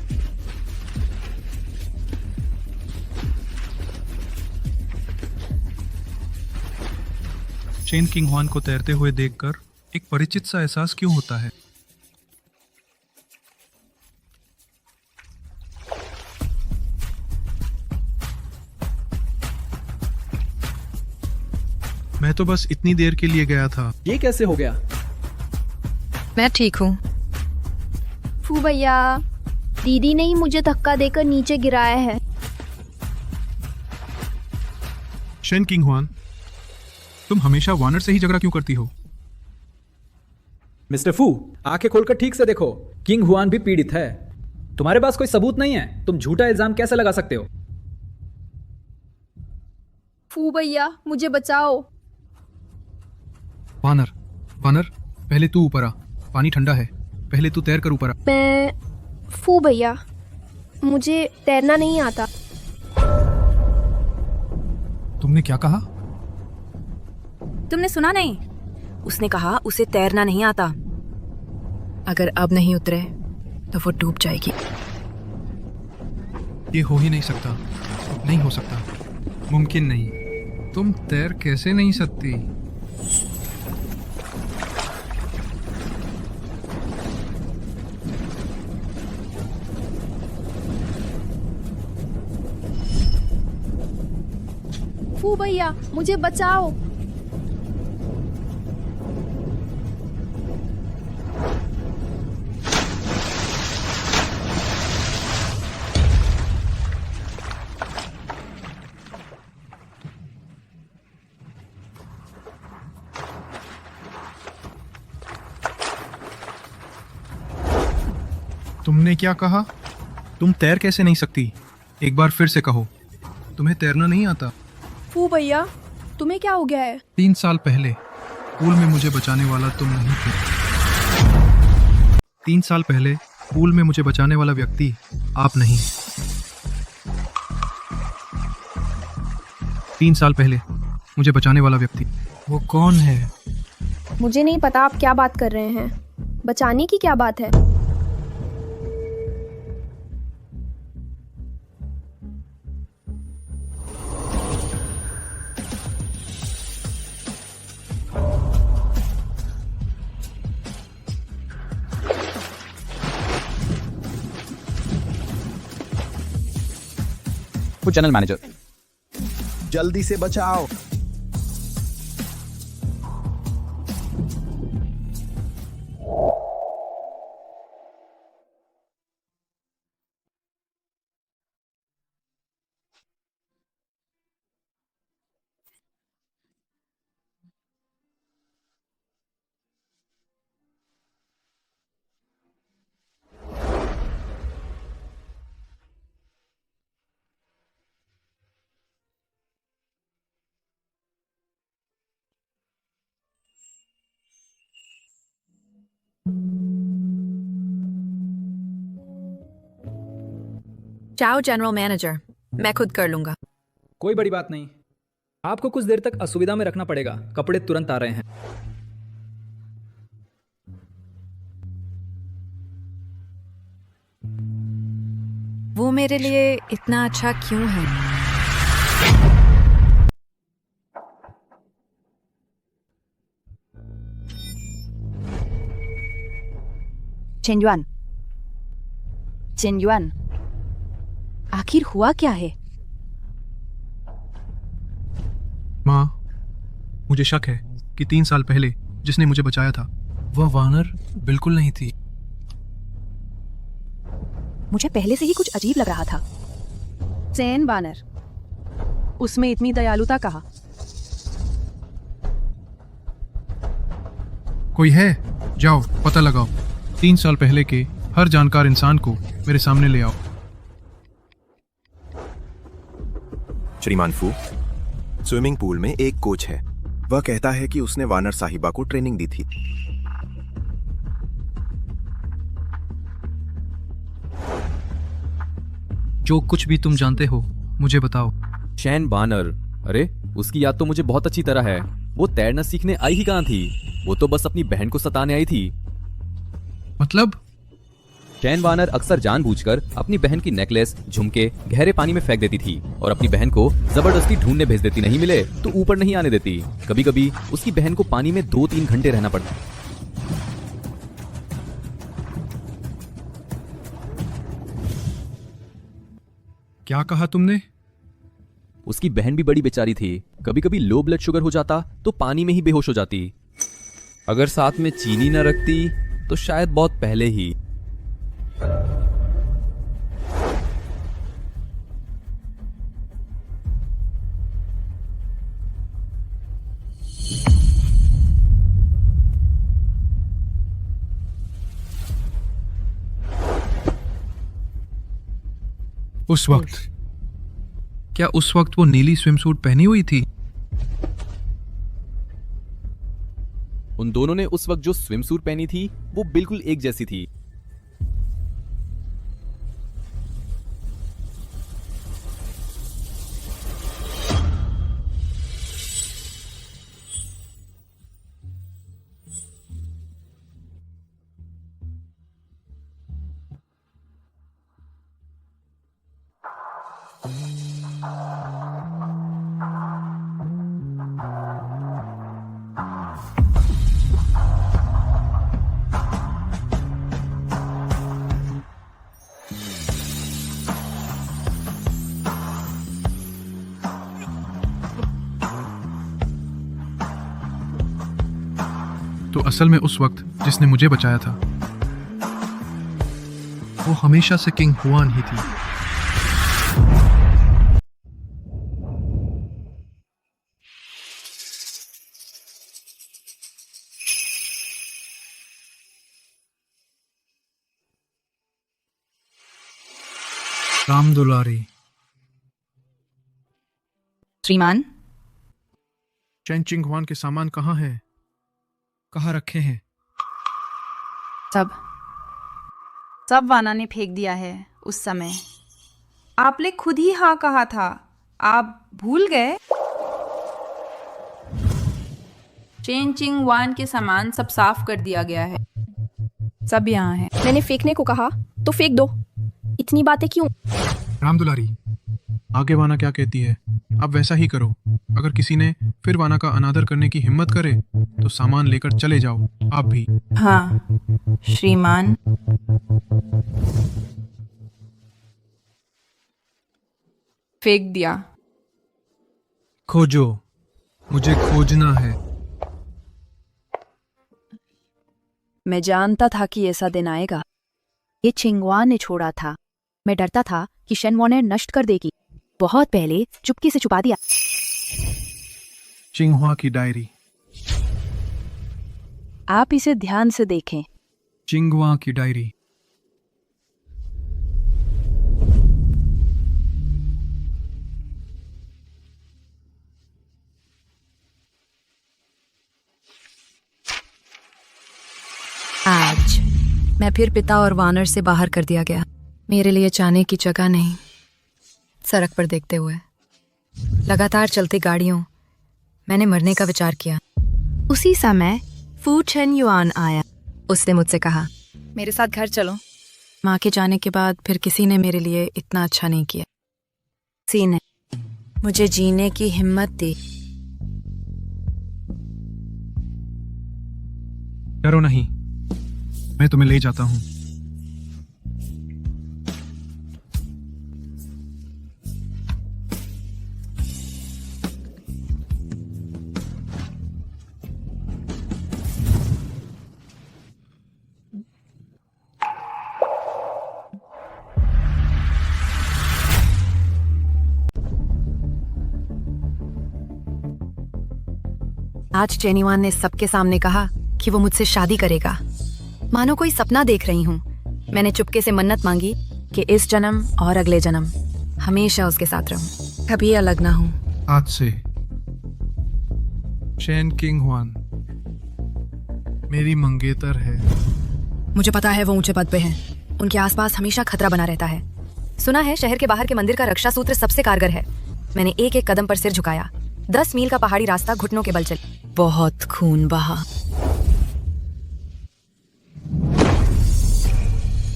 शेन किंग हुआन को तैरते हुए देखकर एक परिचित सा एहसास क्यों होता है? मैं तो बस इतनी देर के लिए गया था।
ये कैसे हो गया?
मैं ठीक हूँ।
फू भैया, दीदी ने ही मुझे धक्का देकर नीचे गिराया है।
शेन किंग हुआन, तुम हमेशा वानर से ही झगड़ा क्यों करती हो?
मिस्टर फू, आंखें खोलकर ठीक से देखो। किंग हुआन भी पीड़ित है। तुम्हारे पास कोई सबूत नहीं है, तुम झूठा इल्जाम कैसे लगा सकते हो?
फू भैया, मुझे बचाओ।
वानर, वानर, पहले तू ऊपर आ। पानी ठंडा है, पहले तू तैर कर ऊपर आ।
फू भैया, मुझे तैरना नहीं आता।
तुमने क्या कहा?
तुमने सुना नहीं?
उसने कहा उसे तैरना नहीं आता। अगर अब नहीं उतरे तो वो डूब जाएगी।
ये हो ही नहीं सकता, नहीं हो सकता, मुमकिन नहीं। तुम तैर कैसे नहीं सकती?
फू भैया, मुझे बचाओ।
तुमने क्या कहा? तुम तैर कैसे नहीं सकती? एक बार फिर से कहो। तुम्हें तैरना नहीं आता?
फू भैया, तुम्हें क्या हो गया है?
3 साल पहले पूल में मुझे बचाने वाला तुम नहीं थे। 3 साल पहले पूल में मुझे बचाने वाला व्यक्ति आप नहीं। 3 साल पहले मुझे बचाने वाला व्यक्ति वो कौन है?
मुझे नहीं पता आप क्या बात कर रहे हैं। बचाने की क्या बात है?
वो चैनल मैनेजर।
जल्दी से बचाओ।
चाओ जनरल मैनेजर, मैं खुद कर लूंगा।
कोई बड़ी बात नहीं, आपको कुछ देर तक असुविधा में रखना पड़ेगा। कपड़े तुरंत आ रहे हैं।
वो मेरे लिए इतना अच्छा क्यों है?
चेन्युआन, चेन्युआन, आखिर हुआ क्या है?
माँ, मुझे शक है कि 3 साल पहले जिसने मुझे बचाया था वह वानर बिल्कुल नहीं थी।
मुझे पहले से ही कुछ अजीब लग रहा था। चैन वानर, उसमें इतनी दयालुता कहाँ?
कोई है? जाओ पता लगाओ। 3 साल पहले के हर जानकार इंसान को मेरे सामने ले आओ।
श्रीमान फू, स्विमिंग पूल में एक कोच है। वह कहता है कि उसने वानर साहिबा को ट्रेनिंग दी थी।
जो कुछ भी तुम जानते हो मुझे बताओ।
शैन वानर, अरे उसकी याद तो मुझे बहुत अच्छी तरह है। वो तैरना सीखने आई ही कहाँ थी, वो तो बस अपनी बहन को सताने आई थी।
मतलब?
शैन वानर अक्सर जानबूझकर अपनी बहन की नेकलेस, झुमके गहरे पानी में फेंक देती थी और अपनी बहन को जबरदस्ती ढूंढने भेज देती। नहीं मिले तो ऊपर नहीं आने देती। कभी कभी उसकी बहन को पानी में 2-3 घंटे रहना पड़ता।
क्या कहा तुमने?
उसकी बहन भी बड़ी बेचारी थी। कभी कभी लो ब्लड शुगर हो जाता तो पानी में ही बेहोश हो जाती। अगर साथ में चीनी न रखती तो शायद बहुत पहले ही।
उस वक्त, क्या उस वक्त वो नीली स्विमसूट पहनी हुई थी?
उन दोनों ने उस वक्त जो स्विमसूट पहनी थी वो बिल्कुल एक जैसी थी।
तो असल में उस वक्त जिसने मुझे बचाया था वो हमेशा से किंग हुआन ही थी। राम दुलारी।
श्रीमान,
चैन चिंग हुआन के सामान कहाँ हैं? कहाँ रखे हैं?
सब वाना ने फेंक दिया है उस समय। आपने खुद ही हाँ कहा था, आप भूल गए? चेन चिंग वान के सामान सब साफ कर दिया गया है, सब यहाँ है।
मैंने फेंकने को कहा तो फेंक दो, इतनी बातें क्यों?
राम दुलारी, आगे वाना क्या कहती है आप वैसा ही करो। अगर किसी ने फिर वाना का अनादर करने की हिम्मत करे तो सामान लेकर चले जाओ, आप भी।
हाँ श्रीमान। फेंक दिया।
खोजो, मुझे खोजना है।
मैं जानता था कि ऐसा दिन आएगा। ये चिंगवान ने छोड़ा था। मैं डरता था कि शेनवॉनर नष्ट कर देगी। बहुत पहले चुपके से छुपा दिया।
चिंगहुआ की डायरी।
आप इसे ध्यान से देखें।
चिंगहुआ की डायरी।
आज मैं फिर पिता और वानर से बाहर कर दिया गया। मेरे लिए जाने की जगह नहीं। सड़क पर देखते हुए लगातार चलती गाड़ियों, मैंने मरने का विचार किया। उसी समय फू चेन युआन आया। उसने मुझसे कहा, मेरे साथ घर चलो। माँ के जाने के बाद फिर किसी ने मेरे लिए इतना अच्छा नहीं किया। किसी ने मुझे जीने की हिम्मत दी।
डरो नहीं, मैं तुम्हें ले जाता हूँ।
आज चेनीवान ने सबके सामने कहा कि वो मुझसे शादी करेगा। मानो कोई सपना देख रही हूँ। मैंने चुपके से मन्नत मांगी कि इस जन्म और अगले जन्म हमेशा उसके साथ रहूं, कभी अलग ना हूं।
आज से शेन किंग हुआन मेरी मंगेतर है।
मुझे पता है वो ऊंचे पद पे हैं। उनके आसपास हमेशा खतरा बना रहता है। सुना है शहर के बाहर के मंदिर का रक्षा सूत्र सबसे कारगर है। मैंने एक एक कदम पर सिर झुकाया। 10 मील का पहाड़ी रास्ता घुटनों के बल चल, बहुत खून बहा।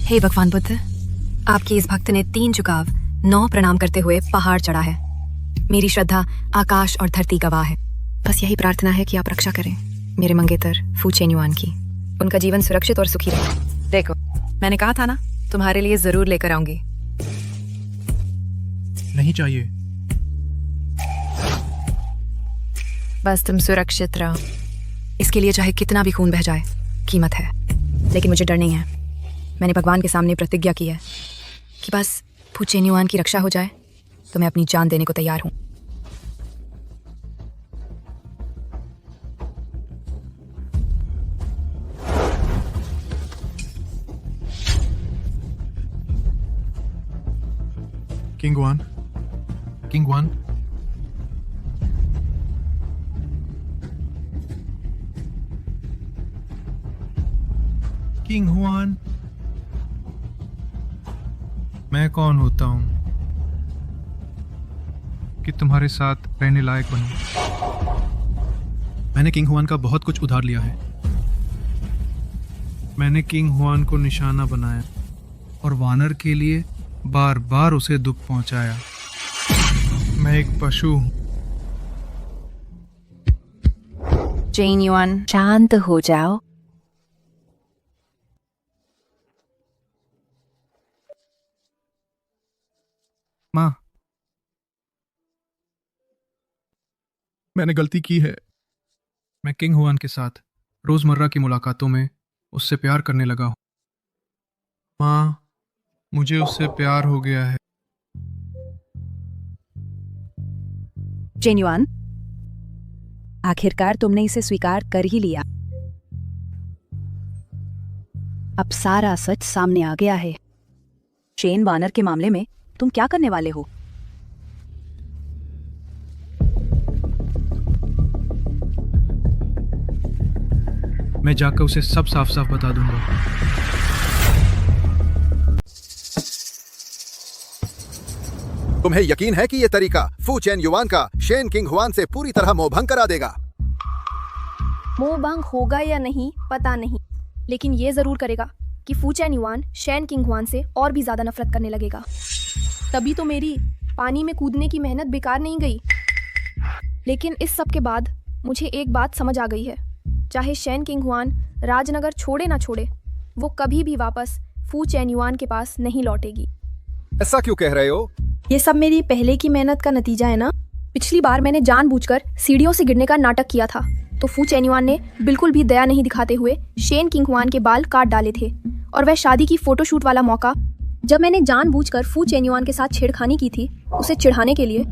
हे भगवान बुद्ध, आपकी इस भक्त ने 3 झुकाव 9 प्रणाम करते हुए पहाड़ चढ़ा है। मेरी श्रद्धा आकाश और धरती गवाह है। बस यही प्रार्थना है कि आप रक्षा करें मेरे मंगेतर फू चेन्युआन की। उनका जीवन सुरक्षित और सुखी रहे। देखो, मैंने कहा था ना, तुम्हारे लिए जरूर लेकर आऊंगी।
नहीं चाहिए।
बस तुम सुरक्षित रहो। इसके लिए चाहे कितना भी खून बह जाए, कीमत है। लेकिन मुझे डर नहीं है। मैंने भगवान के सामने प्रतिज्ञा की है कि बस फू चेन्युआन की रक्षा हो जाए तो मैं अपनी जान देने को तैयार हूं।
King one, king one, king Hwan, मैं कौन होता हूं कि तुम्हारे साथ रहने लायक बनूं? मैंने किंग हुआन का बहुत कुछ उधार लिया है। मैंने किंग हुआन को निशाना बनाया और वानर के लिए बार बार उसे दुख पहुंचाया। मैं एक पशु हूं।
चेन युआन, शांत हो जाओ।
माँ, मैंने गलती की है। मैं किंग हुआन के साथ रोजमर्रा की मुलाकातों में उससे प्यार करने लगा हूं। माँ, मुझे उससे प्यार हो गया है।
चेन युआन, आखिरकार तुमने इसे स्वीकार कर ही लिया। अब सारा सच सामने आ गया है। शेन वानर के मामले में तुम क्या करने वाले हो?
मैं जाकर उसे सब साफ साफ बता दूंगा।
तुम्हें यकीन है कि यह तरीका फू चेन युआन का शेन किंग हुआन से पूरी तरह मोहभंग करा देगा?
मोहभंग होगा या नहीं पता नहीं, लेकिन ये जरूर करेगा कि फू chain yuan Shane king Hwan से और भी ज्यादा नफरत करने लगेगा। तभी तो मेरी पानी में कूदने की मेहनत बेकार नहीं गई। लेकिन इस सब के बाद मुझे एक बात समझ आ गई है, चाहे शेन किंग हुआन राजनगर छोड़े ना छोड़े, वो कभी भी वापस फू चेन युआन के पास नहीं लौटेगी।
ऐसा क्यों कह रहे हो?
ये सब मेरी पहले की मेहनत का नतीजा है ना। पिछली बार मैंने जानबूझकर सीढ़ियों से गिरने का नाटक किया था, तो फू चेन युआन ने बिल्कुल भी दया नहीं दिखाते हुए शेन किंग हुआन के बाल काट डाले थे। और वह शादी की फोटोशूट वाला मौका, जब मैंने जानबूझकर फू चेन युआन के साथ छेड़खानी की थी उसे चिढ़ाने के लिए,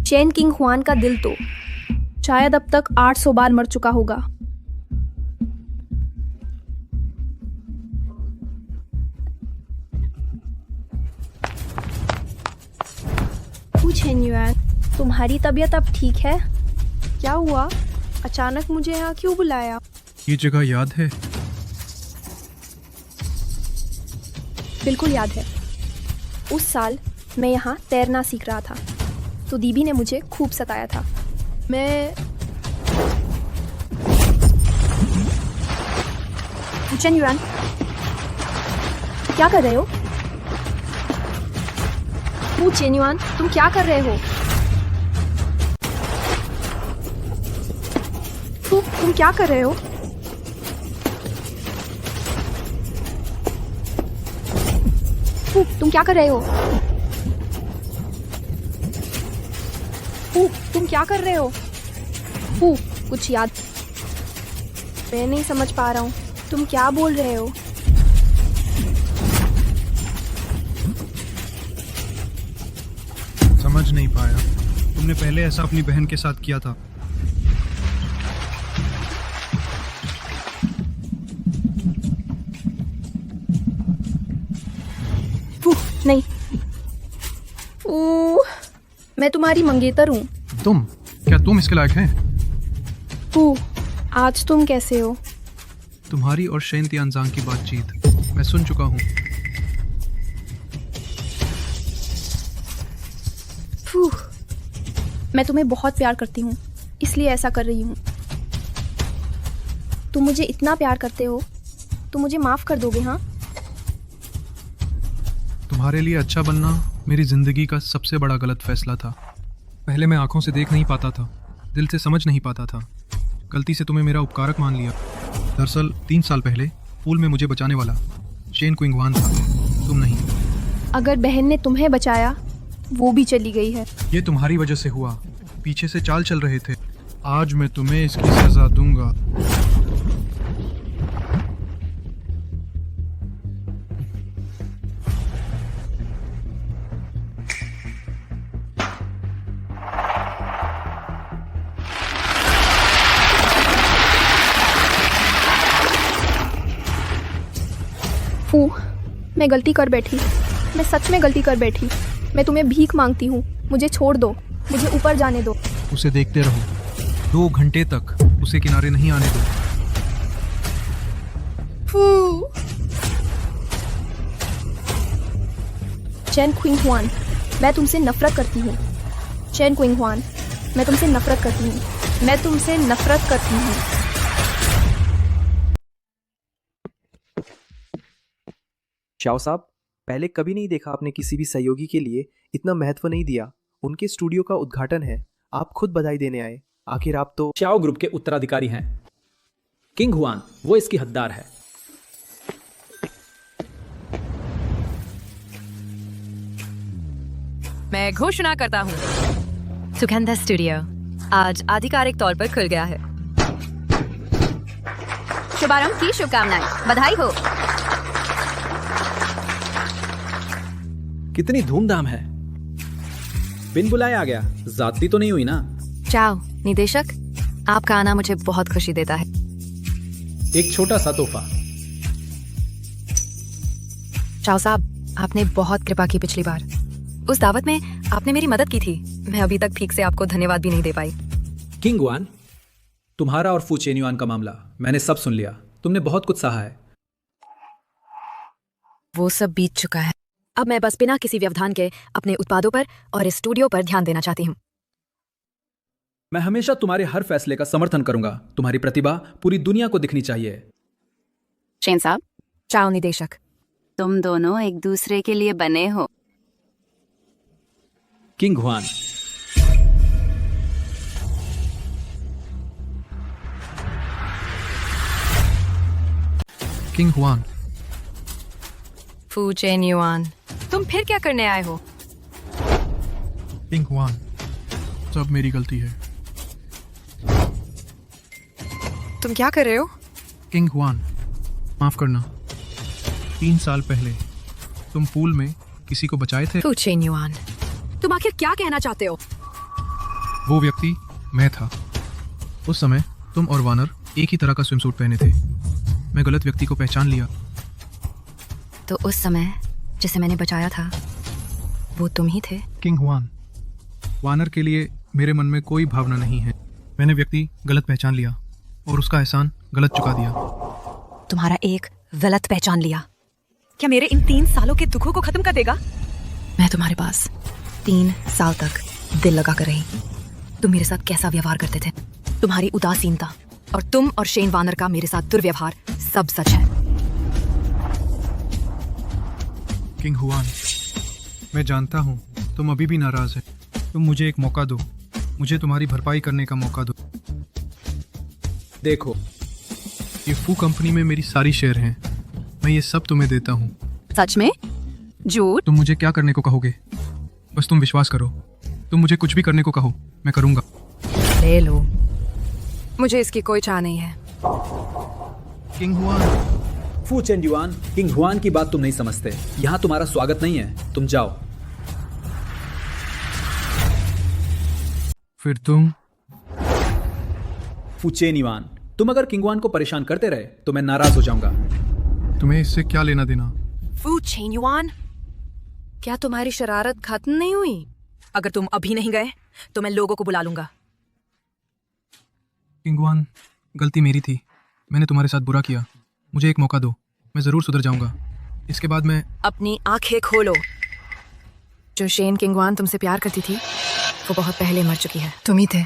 शेन किंग हुआन का दिल तो शायद अब तक 800 बार मर चुका होगा। फू चेन युआन, तुम्हारी तबीयत अब ठीक है? क्या हुआ? अचानक मुझे यहाँ क्यों बुलाया?
ये जगह याद है?
बिल्कुल याद है। उस साल मैं यहाँ तैरना सीख रहा था, तो दीदी ने मुझे खूब सताया था। मैं फू चेन युआन, क्या कर रहे हो? फू चेन युआन, तुम क्या कर रहे हो? फू, तुम क्या कर रहे हो? फू, तुम क्या कर रहे हो? फू, तुम क्या कर रहे हो? फू, कुछ याद? मैं नहीं समझ पा रहा हूँ, तुम क्या बोल रहे हो?
समझ नहीं पाया। तुमने पहले ऐसा अपनी बहन के साथ किया था।
नहीं। मैं तुम्हारी मंगेतर हूँ।
क्या तुम इसके लायक हैं?
फू, आज तुम कैसे हो?
तुम्हारी और शेन तियानजांग की बातचीत मैं सुन चुका हूँ।
फू, मैं तुम्हें बहुत प्यार करती हूँ, इसलिए ऐसा कर रही हूँ। तुम मुझे इतना प्यार करते हो, तुम मुझे माफ कर दोगे? हाँ,
तुम्हारे लिए अच्छा बनना मेरी जिंदगी का सबसे बड़ा गलत फैसला था। पहले मैं आंखों से देख नहीं पाता था, दिल से समझ नहीं पाता था। गलती से तुम्हें मेरा उपकारक मान लिया। दरअसल 3 साल पहले पूल में मुझे बचाने वाला शेन क्विंगवान था, तुम नहीं।
अगर बहन ने तुम्हें बचाया, वो भी चली गई है।
ये तुम्हारी वजह से हुआ, पीछे से चाल चल रहे थे। आज मैं तुम्हें इसकी सजा दूंगा।
फू, मैं गलती कर बैठी, मैं सच में गलती कर बैठी। मैं तुम्हें भीख मांगती हूँ, मुझे छोड़ दो, मुझे ऊपर जाने दो।
उसे देखते रहो, 2 घंटे तक उसे किनारे नहीं आने दो।
फू। चैन क्विंगहुआन, मैं तुमसे नफरत करती हूँ। चैन क्विंगहुआन, मैं तुमसे नफरत करती हूँ। मैं तुमसे नफरत करती हूँ।
शाओ साहब, पहले कभी नहीं देखा आपने किसी भी सहयोगी के लिए इतना महत्व नहीं दिया। उनके स्टूडियो का उद्घाटन है, आप खुद बधाई देने आए। आखिर आप तो
शाओ ग्रुप के उत्तराधिकारी हैं। किंग हुआन वो इसकी हकदार है।
मैं घोषणा करता हूँ, सुगंधा स्टूडियो आज आधिकारिक तौर पर खुल गया है।
शुभारंभ की शुभकामनाएं, बधाई हो।
कितनी धूमधाम है। बिन बुलाए आ गया, जाती तो नहीं हुई ना?
चाओ निदेशक, आपका आना मुझे बहुत खुशी देता है।
एक छोटा सा तोहफा।
चाओ साहब, आपने बहुत कृपा की पिछली बार। उस दावत में आपने मेरी मदद की थी। मैं अभी तक ठीक से आपको धन्यवाद भी नहीं दे पाई।
किंग वान, तुम्हारा और फू चेन्युआन का मामला मैंने सब सुन लिया। तुमने बहुत कुछ सहा है।
वो सब बीत चुका है। अब मैं बस बिना किसी व्यवधान के अपने उत्पादों पर और इस स्टूडियो पर ध्यान देना चाहती हूँ।
मैं हमेशा तुम्हारे हर फैसले का समर्थन करूंगा। तुम्हारी प्रतिभा पूरी दुनिया को दिखनी चाहिए।
शेन साहब,
चाओ निदेशक।
तुम दोनों एक दूसरे के लिए बने हो।
किंग हुआन,
किंग हुआन,
फू चेन्युआन, तुम फिर क्या करने आए हो?
किंग हुआन, सब मेरी गलती है।
तुम क्या कर रहे हो?
किंग हुआन, माफ करना। 3 साल पहले तुम पूल में किसी को बचाए थे।
फू चेन्युआन, तुम आखिर क्या कहना चाहते हो?
वो व्यक्ति मैं था। उस समय तुम और वानर एक ही तरह का स्विम सूट पहने थे। मैं गलत व्यक्ति को पहचान लिया।
तो उस समय जिसे मैंने बचाया था वो तुम ही थे?
किंग हुआन, वानर के लिए मेरे मन में कोई भावना नहीं है। मैंने व्यक्ति गलत पहचान लिया और उसका एहसान गलत चुका दिया।
तुम्हारा एक गलत पहचान लिया क्या मेरे इन 3 सालों के दुखों को खत्म कर देगा? मैं तुम्हारे पास 3 साल तक दिल लगा कर रही। तुम मेरे साथ कैसा व्यवहार करते थे, तुम्हारी उदासीनता और तुम और शेन वानर का मेरे साथ दुर्व्यवहार सब सच है।
किंग हुआन, मैं जानता हूँ तुम अभी भी नाराज है। तुम मुझे एक मौका दो, मुझे तुम्हारी भरपाई करने का मौका दो।
देखो,
ये फू कंपनी में मेरी सारी शेयर हैं। मैं ये सब तुम्हें देता हूँ।
सच में? झूठ?
तुम मुझे क्या करने को कहोगे? बस तुम विश्वास करो। तुम मुझे कुछ भी करने को कहो, मैं करूँगा।
ले लो, मुझे इसकी कोई चाह नहीं है।
किंग हुआन,
फू चेन्युआन, किंग हुआन की बात तुम नहीं समझते। यहाँ तुम्हारा स्वागत नहीं है, तुम जाओ।
फिर तुम?
फू चेन्युआन, तुम अगर किंग हुआन को परेशान करते रहे तो मैं नाराज हो जाऊंगा।
तुम्हें इससे क्या लेना देना?
फू चेन्युआन, क्या तुम्हारी शरारत खत्म नहीं हुई? अगर तुम अभी नहीं गए तो मैं लोगों को बुला लूंगा।
किंगवान, गलती मेरी थी। मैंने तुम्हारे साथ बुरा किया। मुझे एक मौका दो, मैं जरूर सुधर जाऊंगा। इसके बाद मैं
अपनी आंखें खोलो। जो शेन किंगवान तुमसे प्यार करती थी वो बहुत पहले मर चुकी है। तुम ही थे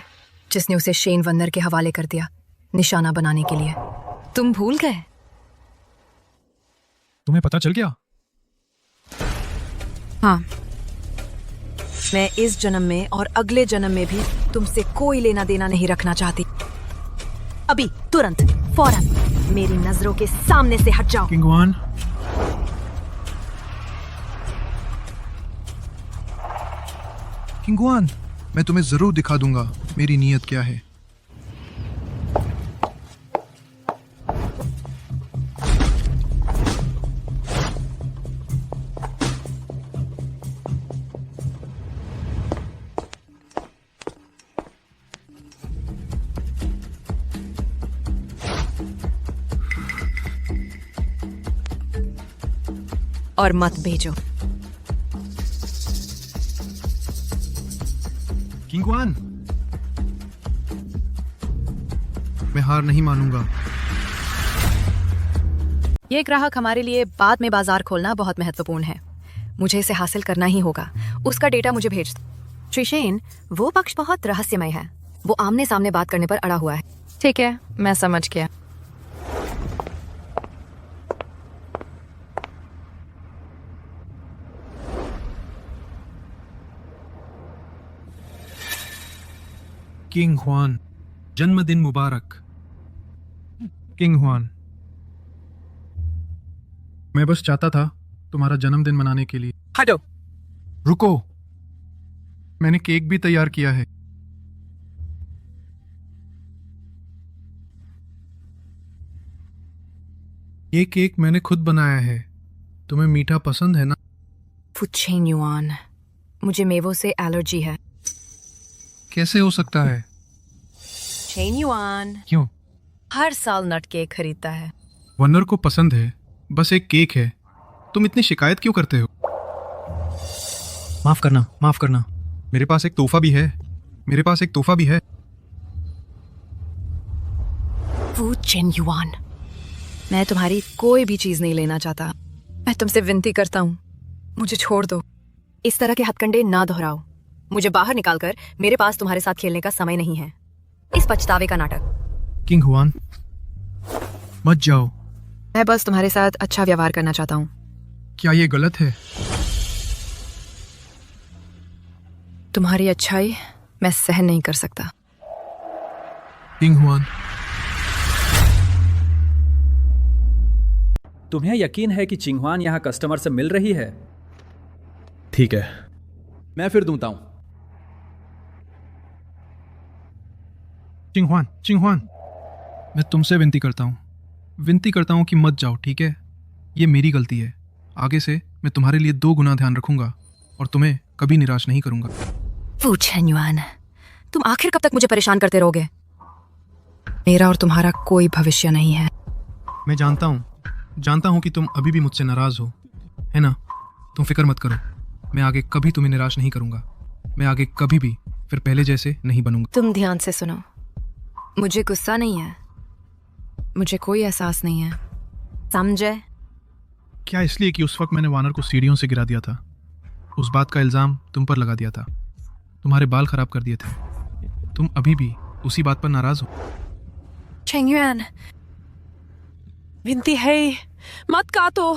जिसने उसे शेन वनर के हवाले कर दिया, निशाना बनाने के लिए। तुम भूल गए?
तुम्हें पता चल गया?
हाँ, मैं इस जन्म में और अगले जन्म में भी तुमसे कोई लेना देना नहीं रखना चाहती। अभी तुरंत फौरन मेरी नजरों के सामने से हट जाओ।
किंगवान, किंगवान, मैं तुम्हें जरूर दिखा दूंगा मेरी नीयत क्या है।
और मत भेजो।
किंगवान, मैं हार नहीं मानूंगा।
ये ग्राहक हमारे लिए बाद में बाजार खोलना बहुत महत्वपूर्ण है। मुझे इसे हासिल करना ही होगा। उसका डेटा मुझे भेज दो। श्रीशेन, वो पक्ष बहुत रहस्यमय है। वो आमने सामने बात करने पर अड़ा हुआ है। ठीक है, मैं समझ गया।
किंग हुआन, जन्मदिन मुबारक। किंग हुआन, मैं बस चाहता था तुम्हारा जन्मदिन मनाने के लिए।
हटो।
रुको, मैंने केक भी तैयार किया है। ये केक मैंने खुद बनाया है। तुम्हें मीठा पसंद है ना?
फू चेन युआन, मुझे मेवों से एलर्जी है।
कैसे हो सकता है?
चेन युआन
क्यों?
हर साल नट केक खरीदता है।
वनर को पसंद है, बस एक केक है। तुम इतनी शिकायत क्यों करते हो? माफ करना, माफ करना। मेरे पास एक तोहफा भी है। मेरे पास एक तोहफा भी है।
फू चेन युआन, मैं तुम्हारी कोई भी चीज नहीं लेना चाहता। मैं तुमसे विनती करता हूँ, मुझे छोड़ दो। इस तरह के हथकंडे ना दोहराओ। मुझे बाहर निकालकर मेरे पास तुम्हारे साथ खेलने का समय नहीं है। इस पछतावे का नाटक।
किंग हुआन, मत जाओ।
मैं बस तुम्हारे साथ अच्छा व्यवहार करना चाहता हूँ।
क्या ये गलत है?
तुम्हारी अच्छाई मैं सहन नहीं कर सकता।
किंग हुआन,
तुम्हें यकीन है कि चिंगहुआन यहाँ कस्टमर से मिल रही है? ठीक है, मैं फिर दूंता हूं।
चिंगहुआन, चिंगहुआन, मैं तुमसे विनती करता हूँ कि मत जाओ, ठीक है? ये मेरी गलती है। आगे से मैं तुम्हारे लिए 2 गुना ध्यान रखूंगा और तुम्हें कभी निराश नहीं करूंगा।
फू चेन युआन, तुम आखिर कब तक मुझे परेशान करते रहोगे? मेरा और तुम्हारा कोई भविष्य नहीं है।
मैं जानता हूँ कि तुम अभी भी मुझसे नाराज हो, है ना? तुम फिक्र मत करो, मैं आगे कभी तुम्हें निराश नहीं करूंगा। मैं आगे कभी भी फिर पहले जैसे नहीं बनूंगा।
तुम ध्यान से सुनो, मुझे गुस्सा नहीं है, मुझे कोई एहसास नहीं है, समझे?
क्या इसलिए कि उस वक्त मैंने वानर को सीढ़ियों से गिरा दिया था? उस बात का इल्जाम तुम पर लगा दिया था, तुम्हारे बाल खराब कर दिए थे। तुम अभी भी उसी बात पर नाराज हो?
चेंग युआन, विनती है, मत काटो।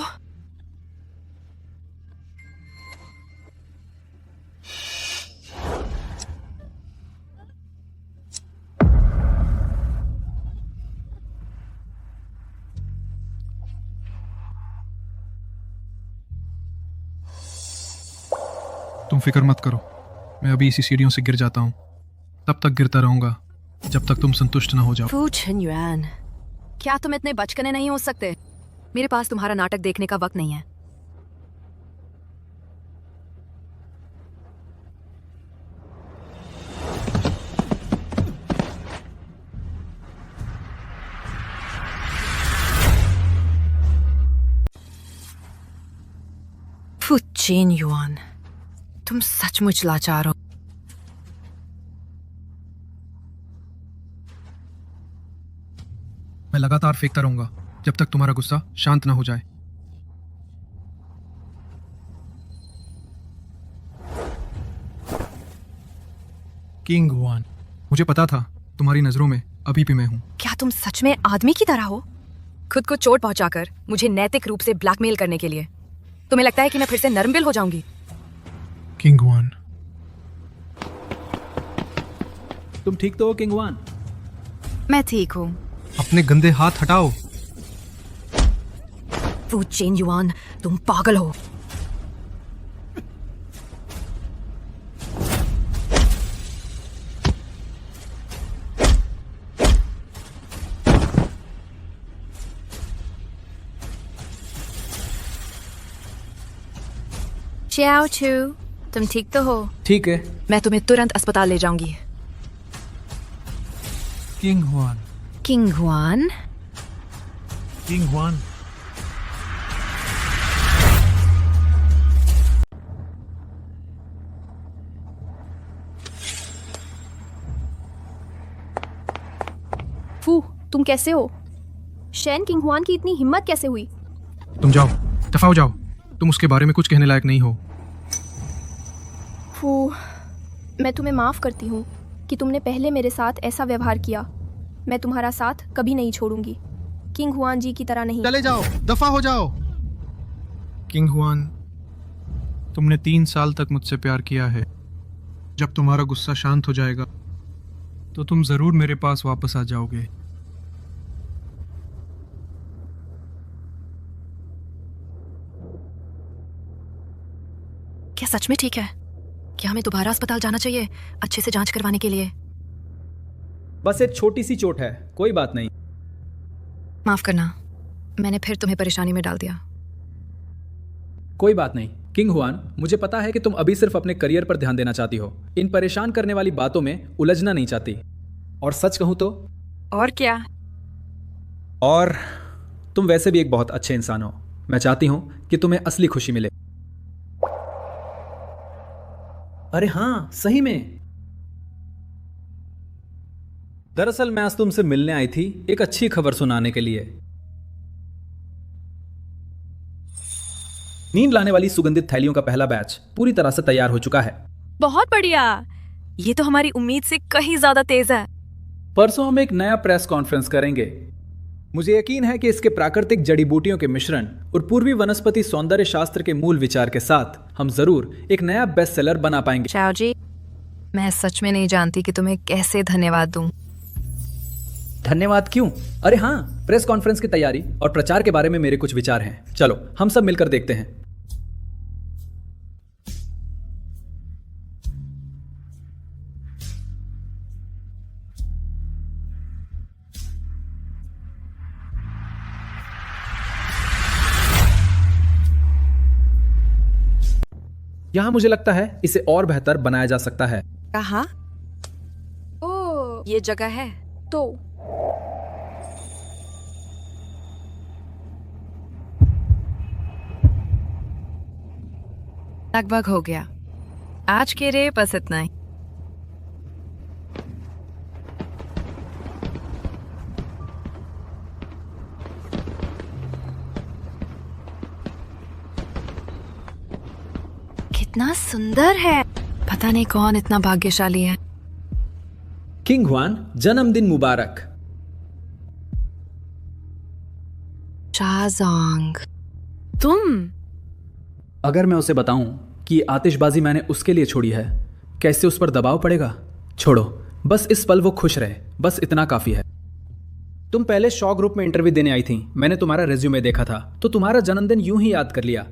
तुम फिक्र मत करो, मैं अभी इसी सीढ़ियों से गिर जाता हूँ। तब तक गिरता रहूंगा जब तक तुम संतुष्ट न हो जाओ।
फू चेन युआन, क्या तुम इतने बचकने नहीं हो सकते? मेरे पास तुम्हारा नाटक देखने का वक्त नहीं है। फू चेन युआन, तुम सचमुच लाचार हो।
मैं लगातार फेंकता रहूंगा जब तक तुम्हारा गुस्सा शांत ना हो जाए। किंग हुआन, मुझे पता था तुम्हारी नजरों में अभी भी मैं हूं।
क्या तुम सच में आदमी की तरह हो? खुद को चोट पहुंचाकर मुझे नैतिक रूप से ब्लैकमेल करने के लिए तुम्हें लगता है कि मैं फिर से नरमदिल हो जाऊंगी?
किंग हुआन,
तुम ठीक तो हो किंग वान?
मैं ठीक हूँ।
अपने गंदे हाथ हटाओ।
फू चेन युआन, तुम पागल हो।
च्याओ चू, तुम ठीक तो हो?
ठीक है।
मैं तुम्हें तुरंत अस्पताल ले जाऊंगी।
King Hwan,
king Hwan,
king Hwan.
फू, तुम कैसे हो? शैन किंग हुआन की इतनी हिम्मत कैसे हुई?
तुम जाओ, दफा हो जाओ। तुम उसके बारे में कुछ कहने लायक नहीं हो।
फू, मैं तुम्हें माफ़ करती हूँ कि तुमने पहले मेरे साथ ऐसा व्यवहार किया। मैं तुम्हारा साथ कभी नहीं छोड़ूंगी, किंग हुआन जी की तरह नहीं।
चले जाओ, दफा हो जाओ। किंग हुआन, तुमने 3 साल तक मुझसे प्यार किया है। जब तुम्हारा गुस्सा शांत हो जाएगा तो तुम जरूर मेरे पास वापस आ जाओगे।
क्या सच में ठीक है? क्या हमें दोबारा अस्पताल जाना चाहिए अच्छे से जांच करवाने के लिए?
बस एक छोटी सी चोट है, कोई बात नहीं।
माफ करना, मैंने फिर तुम्हें परेशानी में डाल दिया।
कोई बात नहीं किंग हुआन, मुझे पता है कि तुम अभी सिर्फ अपने करियर पर ध्यान देना चाहती हो, इन परेशान करने वाली बातों में उलझना नहीं चाहती। और सच कहूं तो
और क्या?
और तुम वैसे भी एक बहुत अच्छे इंसान हो। मैं चाहती हूं कि तुम्हें असली खुशी मिले। अरे हाँ, सही में। दरअसल मैं आज तुमसे मिलने आई थी एक अच्छी खबर सुनाने के लिए। नींद लाने वाली सुगंधित थैलियों का पहला बैच पूरी तरह से तैयार हो चुका है।
बहुत बढ़िया, ये तो हमारी उम्मीद से कहीं ज्यादा तेज है।
परसों हम एक नया प्रेस कॉन्फ्रेंस करेंगे। मुझे यकीन है कि इसके प्राकृतिक जड़ी बूटियों के मिश्रण और पूर्वी वनस्पति सौंदर्य शास्त्र के मूल विचार के साथ हम जरूर एक नया बेस्ट सेलर बना पाएंगे।
चाओ जी, मैं सच में नहीं जानती कि तुम्हें कैसे धन्यवाद दूं।
धन्यवाद क्यों? अरे हाँ, प्रेस कॉन्फ्रेंस की तैयारी और प्रचार के बारे में मेरे कुछ विचार हैं। चलो हम सब मिलकर देखते हैं। यहां मुझे लगता है इसे और बेहतर बनाया जा सकता है।
कहाँ?
ओह,
ये जगह है
तो
लगभग हो गया। आज के लिए बस इतना ही। कितना सुंदर है। पता नहीं कौन इतना भाग्यशाली है।
किंग हुआन, जन्मदिन मुबारक।
शाजोंग, तुम?
अगर मैं उसे बताऊं कि आतिशबाजी मैंने उसके लिए छोड़ी है, कैसे उस पर दबाव पड़ेगा? छोड़ो, बस इस पल वो खुश रहे, बस इतना काफी है। तुम पहले शॉ ग्रुप में इंटरव्यू देने आई थी। मैंने तुम्हारा रिज्यूमे देखा था तो तुम्हारा जन्मदिन यूं ही याद कर लिया।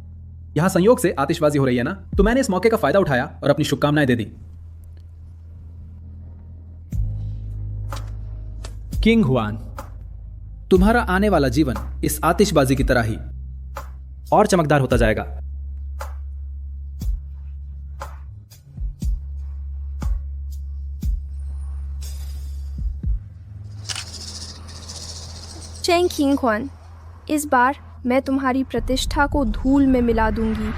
यहां संयोग से आतिशबाजी हो रही है ना, तो मैंने इस मौके का फायदा उठाया और अपनी शुभकामनाएं दे दी। किंग हुआन, तुम्हारा आने वाला जीवन इस आतिशबाजी की तरह ही और चमकदार होता जाएगा।
चेंग किंग हुआन, इस बार मैं तुम्हारी प्रतिष्ठा को धूल में मिला दूंगी।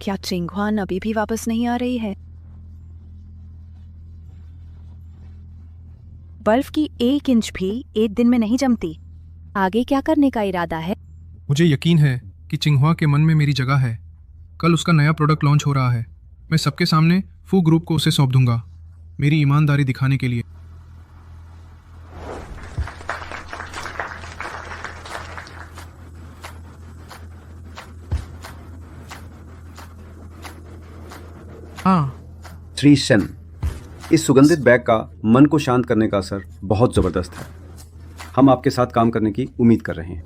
क्या चिंगहुआन अभी भी वापस नहीं आ रही है? बर्फ की 1 इंच भी एक दिन में नहीं जमती। आगे क्या करने का इरादा है?
मुझे यकीन है कि चिंगहुआ के मन में मेरी जगह है। कल उसका नया प्रोडक्ट लॉन्च हो रहा है। मैं सबके सामने फू ग्रुप को उसे सौंप दूंगा, मेरी ईमानदारी दिखाने के लिए। हाँ,
श्री सेन, इस सुगंधित बैग का मन को शांत करने का असर बहुत जबरदस्त है। हम आपके साथ काम करने की उम्मीद कर रहे हैं।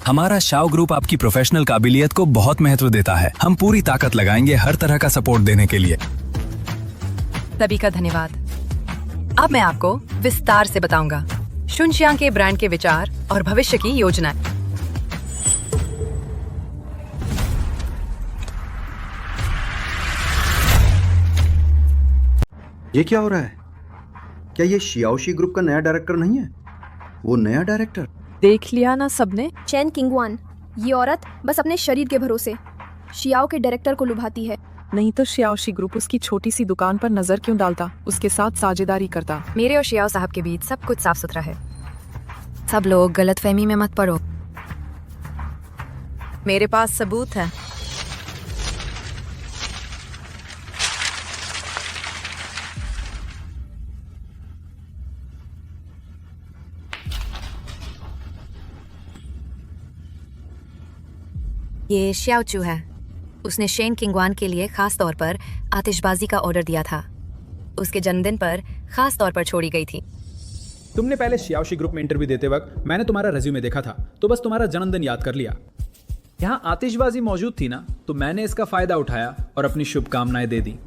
हमारा शाओ ग्रुप आपकी प्रोफेशनल काबिलियत को बहुत महत्व देता है। हम पूरी ताकत लगाएंगे हर तरह का सपोर्ट देने के लिए।
सभी का धन्यवाद। अब मैं आपको विस्तार से बताऊंगा शुनशियांग के ब्रांड के विचार और भविष्य की योजनाएं।
ये क्या हो रहा है? क्या ये शियाओशी ग्रुप का नया डायरेक्टर नहीं है? वो नया डायरेक्टर?
देख लिया ना सबने। चैन किंगवान, ये औरत बस अपने शरीर के भरोसे शियाओ के डायरेक्टर को लुभाती है।
नहीं तो शियाओशी ग्रुप उसकी छोटी सी दुकान पर नजर क्यों डालता, उसके साथ साझेदारी करता।
मेरे और शियाओ साहब के बीच सब कुछ साफ सुथरा है। सब लोग गलतफहमी में मत पड़ो। मेरे पास सबूत है। ये श्याओचू है। उसने शेन किंगवान के लिए खास तौर पर आतिशबाजी का ऑर्डर दिया था। उसके जन्मदिन पर खास तौर पर छोड़ी गई थी।
तुमने पहले शियाओशी ग्रुप में इंटरव्यू देते वक्त मैंने तुम्हारा रेज्यूमे देखा था, तो बस तुम्हारा जन्मदिन याद कर लिया। यहाँ आतिशबाजी मौजूद थी ना, तो मैंने इसका फायदा उठाया और अपनी शुभकामनाएं दे दी।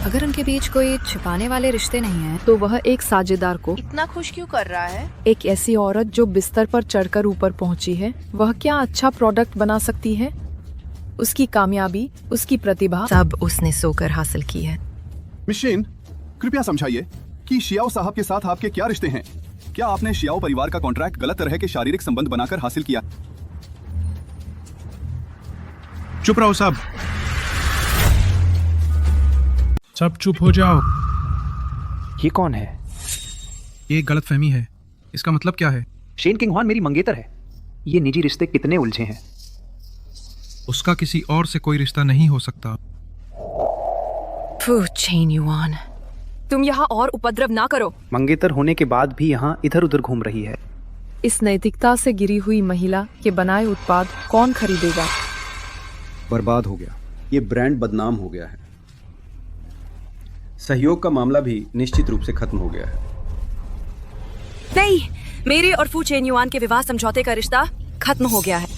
अगर उनके बीच कोई छिपाने वाले रिश्ते नहीं हैं,
तो वह एक साझेदार को
इतना खुश क्यों कर रहा है?
एक ऐसी औरत जो बिस्तर पर चढ़कर ऊपर पहुंची है, वह क्या अच्छा प्रोडक्ट बना सकती है? उसकी कामयाबी, उसकी प्रतिभा
सब उसने सोकर हासिल की है।
मिस शेन, कृपया समझाइए कि शियाओ साहब के साथ आपके क्या रिश्ते हैं? क्या आपने शियाओ परिवार का कॉन्ट्रैक्ट गलत तरह के शारीरिक संबंध बनाकर हासिल किया?
चुप रहो सब। सब चुप हो जाओ।
ये कौन है?
ये एक गलतफहमी है। इसका मतलब क्या है?
शेन किंगहुआन मेरी मंगेतर है। ये निजी रिश्ते कितने उलझे हैं।
उसका किसी और से कोई रिश्ता नहीं हो सकता।
फू चेन युआन, तुम यहाँ और उपद्रव ना करो।
मंगेतर होने के बाद भी यहाँ इधर उधर घूम रही है।
इस नैतिकता से गिरी हुई महिला के बनाए उत्पाद कौन खरीदेगा?
बर्बाद हो गया। ये ब्रांड बदनाम हो गया है। सहयोग का मामला भी निश्चित रूप से खत्म हो गया है।
नहीं, मेरे और फू चेन युआन के विवाह समझौते का रिश्ता खत्म हो गया है।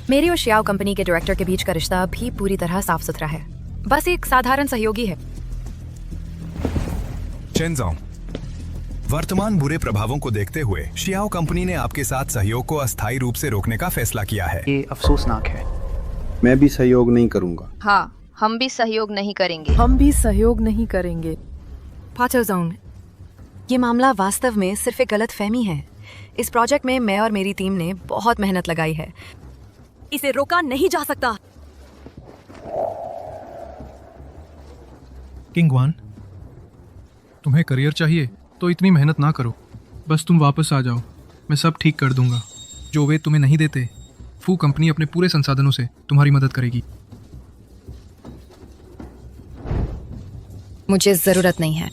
मेरे और शियाओ कंपनी के डायरेक्टर के बीच का रिश्ता भी पूरी तरह साफ सुथरा है। बस एक साधारण सहयोगी है।
चेनजोंग, वर्तमान बुरे प्रभावों को देखते हुए शियाओ कंपनी ने आपके साथ सहयोग को अस्थायी रूप से रोकने का फैसला किया है।
ये अफसोसनाक है।
मैं भी सहयोग नहीं करूंगा।
हाँ, हम भी सहयोग नहीं करेंगे।
हम भी सहयोग नहीं करेंगे।
पाचोजोंग, ये मामला वास्तव में सिर्फ एक गलतफहमी है। इस प्रोजेक्ट में मैं और मेरी टीम ने बहुत मेहनत लगाई है। इसे रोका नहीं जा सकता।
किंगवान, तुम्हें करियर चाहिए तो इतनी मेहनत ना करो। बस तुम वापस आ जाओ, मैं सब ठीक कर दूंगा। जो वे तुम्हें नहीं देते, फू कंपनी अपने पूरे संसाधनों से तुम्हारी मदद करेगी।
मुझे जरूरत नहीं है।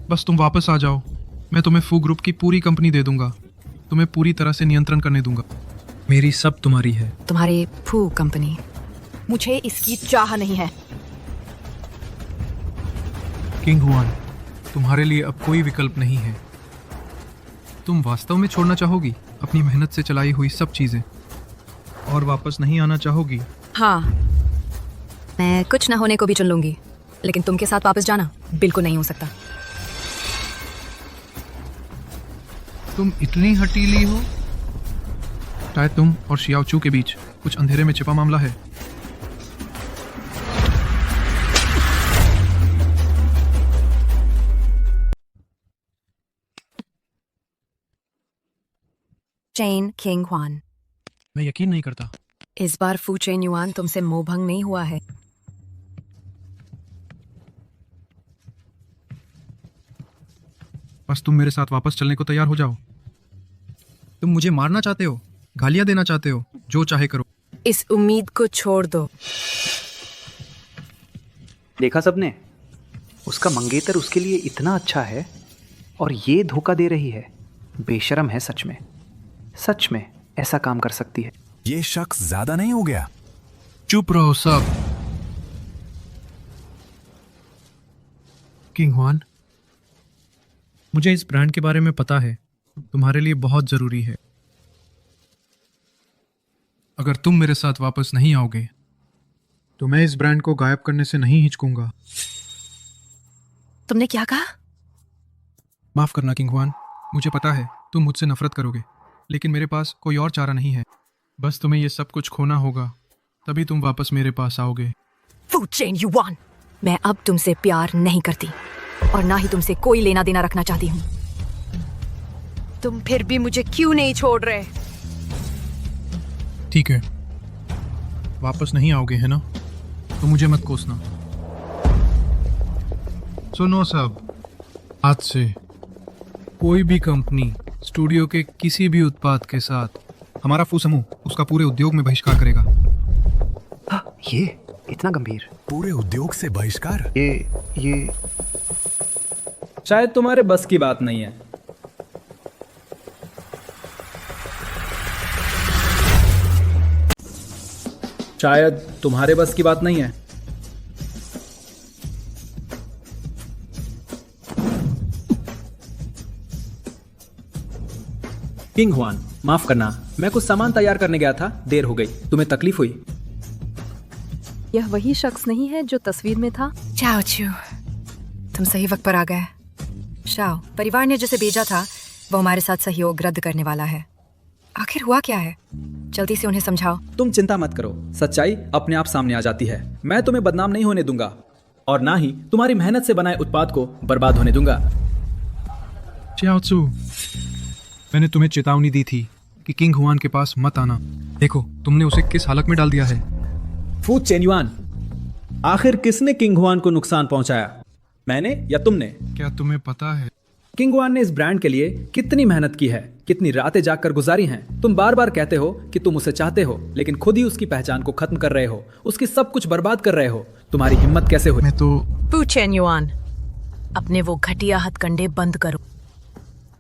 बस तुम वापस आ जाओ, मैं तुम्हें फू ग्रुप की पूरी कंपनी दे दूंगा। तुम्हें पूरी तरह से नियंत्रण करने दूंगा। मेरी सब तुम्हारी है।
तुम्हारी फू कंपनी, मुझे इसकी चाह नहीं है।
किंगहुआन, तुम्हारे लिए अब कोई विकल्प नहीं है। तुम वास्तव में छोड़ना चाहोगी अपनी मेहनत से चलाई हुई सब चीजें और वापस नहीं आना चाहोगी?
हाँ, मैं कुछ ना होने को भी चुन लूंगी, लेकिन तुम के साथ वापस जाना बिल्कुल नहीं हो सकता।
तुम इतनी हटीली हो? शायद तुम और शियाओचू के बीच कुछ अंधेरे में छिपा मामला है।
चेन किंग हुआन,
मैं यकीन नहीं करता।
इस बार फू चेन युआन तुमसे मोहभंग नहीं हुआ है।
बस तुम मेरे साथ वापस चलने को तैयार हो जाओ। तुम मुझे मारना चाहते हो, गालियां देना चाहते हो, जो चाहे करो।
इस उम्मीद को छोड़ दो।
देखा सबने, उसका मंगेतर उसके लिए इतना अच्छा है और ये धोखा दे रही है। बेशरम है सच में ऐसा काम कर सकती है।
ये शख्स ज्यादा नहीं हो गया?
चुप रहो सब। किंग हुआन, मुझे इस ब्रांड के बारे में पता है, तुम्हारे लिए बहुत जरूरी है। अगर तुम मेरे साथ वापस नहीं आओगे तो मैं इस ब्रांड को गायब करने से नहीं हिचकूंगा।
तुमने क्या कहा?
माफ करना किंग हुआन, मुझे पता है तुम मुझसे नफरत करोगे, लेकिन मेरे पास कोई और चारा नहीं है। बस तुम्हें ये सब कुछ खोना होगा, तभी तुम वापस मेरे पास आओगे।
फू चेन युआन, मैं अब तुमसे प्यार नहीं करती और ना ही तुमसे कोई लेना देना रखना चाहती हूँ। तुम फिर भी मुझे क्यों नहीं छोड़ रहे?
ठीक है, वापस नहीं आओगे है ना, तो मुझे मत कोसना। सुनो सब, आज से कोई भी कंपनी स्टूडियो के किसी भी उत्पाद के साथ हमारा फू समूह उसका पूरे उद्योग में बहिष्कार करेगा।
ये इतना गंभीर?
पूरे उद्योग से बहिष्कार?
ये
शायद तुम्हारे बस की बात नहीं है। शायद तुम्हारे बस की बात नहीं है। किंग हुआन, माफ करना, मैं कुछ सामान तैयार करने गया था, देर हो गई। तुम्हें तकलीफ हुई?
यह वही शख्स नहीं है जो तस्वीर में था?
चाओ चू, तुम सही वक्त पर आ गए। शाओ, परिवार ने जिसे भेजा था वो हमारे साथ सहयोग रद्द करने वाला है। आखिर हुआ क्या है? जल्दी से उन्हें समझाओ।
तुम चिंता मत करो, सच्चाई अपने आप सामने आ जाती है। मैं तुम्हें बदनाम नहीं होने दूंगा और ना ही तुम्हारी मेहनत से बनाए उत्पाद को बर्बाद होने दूंगा।
चाओ चू, मैंने तुम्हें चेतावनी दी थी कि किंग हुआन के पास मत आना। देखो तुमने उसे किस हालत में डाल दिया है।
फू चेन युआन, आखिर किसने किंग हुआन को नुकसान पहुंचाया, मैंने या तुमने?
क्या तुम्हें पता है
किंग हुआन ने इस ब्रांड के लिए कितनी मेहनत की है, कितनी रातें जागकर गुजारी हैं। तुम बार बार कहते हो कि तुम उसे चाहते हो, लेकिन खुद ही उसकी पहचान को खत्म कर रहे हो, उसकी सब कुछ बर्बाद कर रहे हो। तुम्हारी हिम्मत कैसे हुई?
मैं तो
फू चेन युआन, अपने वो घटिया हथकंडे बंद करो।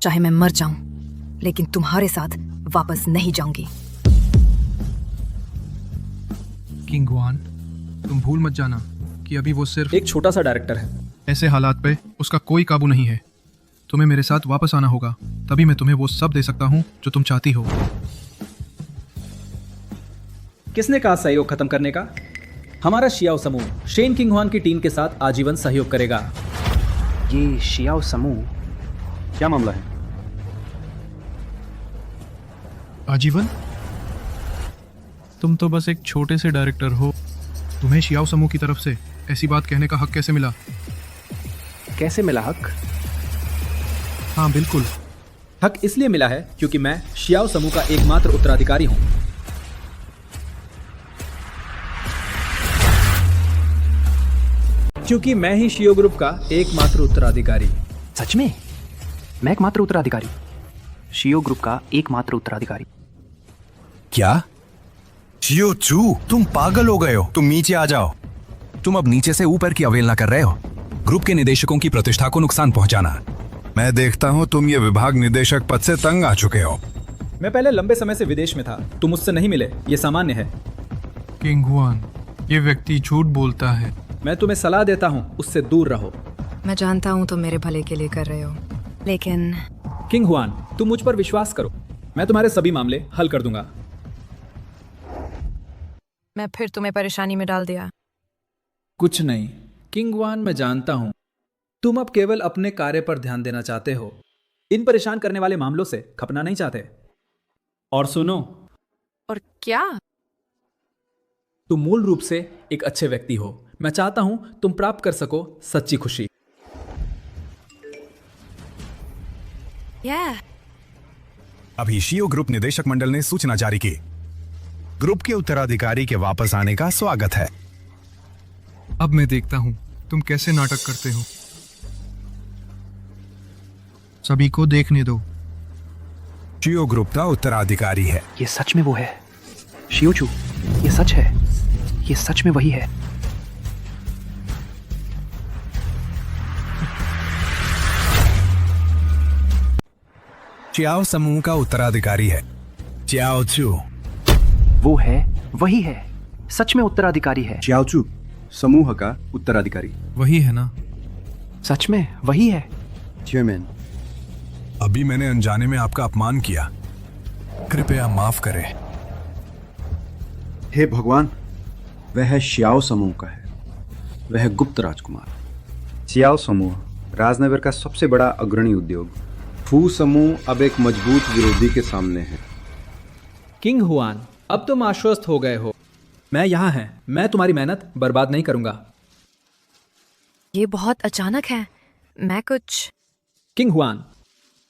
चाहे मैं मर जाऊं, लेकिन तुम्हारे साथ वापस नहीं जाऊंगी।
किंग हुआन, तुम भूल मत जाना कि अभी वो सिर्फ
एक छोटा सा डायरेक्टर है।
ऐसे हालात पे उसका कोई काबू नहीं है। तुम्हें मेरे साथ वापस आना होगा, तभी मैं तुम्हें वो सब दे सकता हूँ जो तुम चाहती हो।
किसने कहा सहयोग खत्म करने का? हमारा शियाओ समूह शेन किंग हुआन की टीम के साथ आजीवन सहयोग करेगा।
ये शियाओ समूह, क्या मामला है?
आजीवन? तुम तो बस एक छोटे से डायरेक्टर हो। तुम्हें शियाओ समूह की तरफ से ऐसी बात कहने का हक कैसे मिला?
कैसे मिला हक?
हाँ बिल्कुल,
हक इसलिए मिला है क्योंकि मैं शियाओ समूह का एकमात्र उत्तराधिकारी हूं। क्योंकि मैं ही शियो ग्रुप का एकमात्र उत्तराधिकारी।
सच में? मैं एकमात्र उत्तराधिकारी? शियो ग्रुप का एकमात्र उत्तराधिकारी?
क्या? शियो चू, तुम पागल हो गए हो। तुम नीचे आ जाओ। तुम अब नीचे से ऊपर की अवहेलना कर रहे हो। ग्रुप के निदेशकों की प्रतिष्ठा को नुकसान पहुंचाना। मैं देखता हूं तुम ये विभाग निदेशक पद से तंग आ चुके हो।
मैं पहले लंबे समय से विदेश में था, तुम मुझसे नहीं मिले, ये सामान्य है।
किंग हुआन, ये व्यक्ति झूठ बोलता है।
मैं तुम्हें सलाह देता हूं, उससे दूर रहो।
मैं जानता हूँ तुम मेरे भले के लिए कर रहे हो, लेकिन
किंग हुआन, तुम मुझ पर विश्वास करो, मैं तुम्हारे सभी मामले हल कर दूंगा।
मैं फिर तुम्हें परेशानी में डाल दिया।
कुछ नहीं किंग हुआन, मैं जानता हूं तुम अब केवल अपने कार्य पर ध्यान देना चाहते हो, इन परेशान करने वाले मामलों से खपना नहीं चाहते। और सुनो,
और क्या?
तुम मूल रूप से एक अच्छे व्यक्ति हो। मैं चाहता हूं तुम प्राप्त कर सको सच्ची खुशी।
अभी शियो ग्रुप निदेशक मंडल ने सूचना जारी की। ग्रुप के उत्तराधिकारी के वापस आने का स्वागत है।
अब मैं देखता हूँ तुम कैसे नाटक करते हो। सभी को देखने दो।
शियो ग्रुप का उत्तराधिकारी है।
ये सच में वो है शियोचू, ये सच है, ये सच में वही है।
चियाओ समूह का उत्तराधिकारी है चियाओ चू।
वो है, वही है, सच में उत्तराधिकारी है।
चियाओचू समूह का उत्तराधिकारी
वही है ना?
सच में वही है।
चेयरमैन,
अभी मैंने अनजाने में आपका अपमान किया, कृपया माफ करें।
हे भगवान, वह श्याओ समूह का है, वह गुप्त राजकुमार। श्याओ समूह राजनगर का सबसे बड़ा अग्रणी उद्योग। फू समूह अब एक मजबूत विरोधी के सामने है।
किंग हुआन, अब तुम आश्वस्त हो गए हो। मैं यहाँ है, मैं तुम्हारी मेहनत बर्बाद नहीं करूंगा।
ये बहुत अचानक है, मैं कुछ।
किंग हुआन,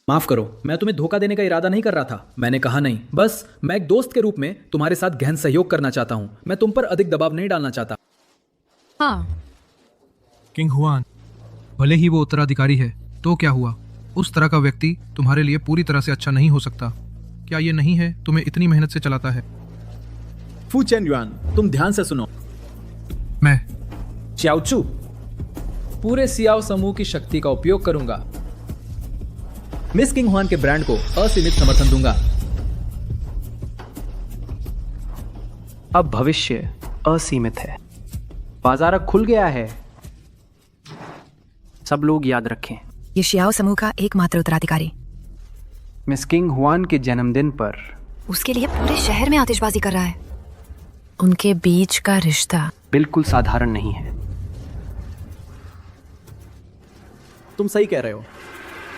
माफ करो, मैं तुम्हें धोखा देने का इरादा नहीं कर रहा था। मैंने कहा नहीं, बस मैं एक दोस्त के रूप में तुम्हारे साथ गहन सहयोग करना चाहता हूं। मैं तुम पर अधिक दबाव नहीं डालना चाहता।
हाँ।
किंग हुआन, भले ही वो उत्तराधिकारी है तो क्या हुआ? उस तरह का व्यक्ति तुम्हारे लिए पूरी तरह से अच्छा नहीं हो सकता। क्या ये नहीं है तुम्हें इतनी मेहनत से चलाता है?
फू चेन युआन, तुम ध्यान से सुनो।
मैं
चियाओचू पूरे सियाओ समूह की शक्ति का उपयोग करूंगा। मिस किंग हुआन के ब्रांड को असीमित समर्थन दूंगा।
अब भविष्य असीमित है, बाजार खुल गया है। सब लोग याद रखें,
ये शियाओ समूह का एकमात्र उत्तराधिकारी
मिस किंग हुआन के जन्मदिन पर
उसके लिए पूरे शहर में आतिशबाजी कर रहा है। उनके बीच का रिश्ता
बिल्कुल साधारण नहीं है।
तुम सही कह रहे हो,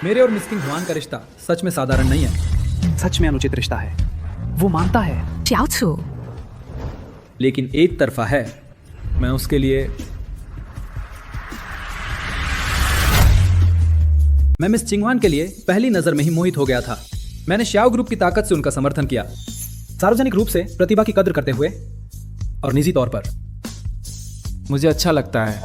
मेरे और मिस किंग हुआन का रिश्ता सच में साधारण नहीं है।
सच में अनुचित रिश्ता है, वो मानता है।
चियाओचू,
लेकिन एक तरफा है। मैं उसके लिए मैं मिस चिंगवान के लिए पहली नजर में ही मोहित हो गया था। मैंने श्याओ ग्रुप की ताकत से उनका समर्थन किया, सार्वजनिक रूप से प्रतिभा की कद्र करते हुए और निजी तौर पर।
मुझे अच्छा लगता है।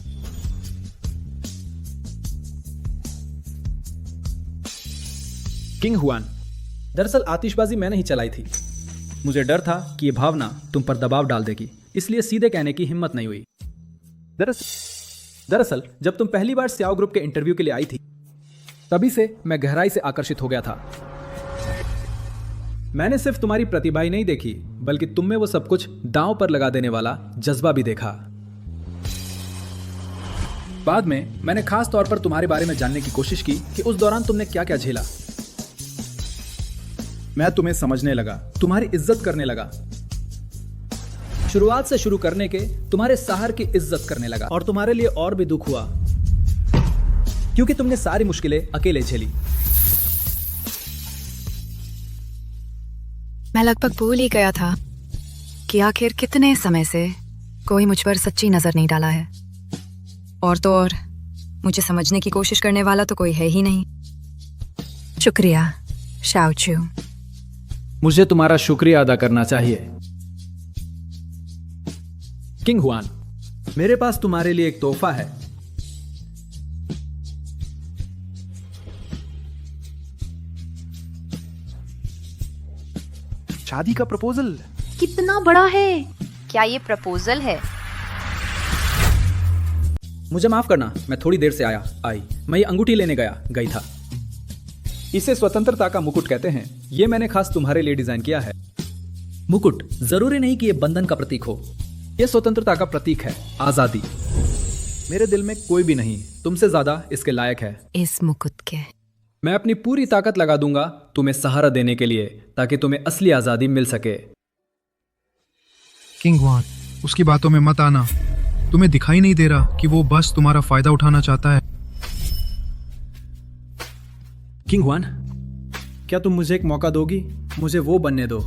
किंग हुआन, दरअसल आतिशबाजी मैंने ही चलाई थी। मुझे डर था कि यह भावना तुम पर दबाव डाल देगी, इसलिए सीधे कहने की हिम्मत नहीं हुई। दरअसल जब तुम पहली बार श्याओ ग्रुप के इंटरव्यू के लिए आई थी, तभी से मैं गहराई से आकर्षित हो गया था। मैंने सिर्फ तुम्हारी प्रतिभा ही नहीं देखी, बल्कि तुम में वो सब कुछ दांव पर लगा देने वाला जज्बा भी देखा। बाद में मैंने खास तौर पर तुम्हारे बारे में जानने की कोशिश की कि उस दौरान तुमने क्या क्या झेला। मैं तुम्हें समझने लगा, तुम्हारी इज्जत करने लगा। शुरुआत से शुरू करने के तुम्हारे सहार की इज्जत करने लगा, और तुम्हारे लिए और भी दुख हुआ क्योंकि तुमने सारी मुश्किलें अकेले झेली।
मैं लगभग भूल ही गया था कि आखिर कितने समय से कोई मुझ पर सच्ची नजर नहीं डाला है। और तो और मुझे समझने की कोशिश करने वाला तो कोई है ही नहीं। शुक्रिया शाओचू।
मुझे तुम्हारा शुक्रिया अदा करना चाहिए। किंग हुआन, मेरे पास तुम्हारे लिए एक तोहफा है।
शादी का प्रपोजल।
कितना बड़ा है? क्या ये प्रपोजल है?
मुझे माफ करना, मैं थोड़ी देर से आई। मैं ये अंगूठी लेने गई था। इसे स्वतंत्रता का मुकुट कहते हैं। ये मैंने खास तुम्हारे लिए डिजाइन किया है। मुकुट जरूरी नहीं कि ये बंधन का प्रतीक हो, यह स्वतंत्रता का प्रतीक है, आजादी। मेरे दिल में कोई भी नहीं तुमसे ज्यादा इसके लायक है।
इस मुकुट के
मैं अपनी पूरी ताकत लगा दूंगा तुम्हें सहारा देने के लिए, ताकि तुम्हें असली आजादी मिल सके।
किंग हुआन, उसकी बातों में मत आना। तुम्हें दिखाई नहीं दे रहा कि वो बस तुम्हारा फायदा उठाना चाहता है?
किंग हुआन, क्या तुम मुझे एक मौका दोगी? मुझे वो बनने दो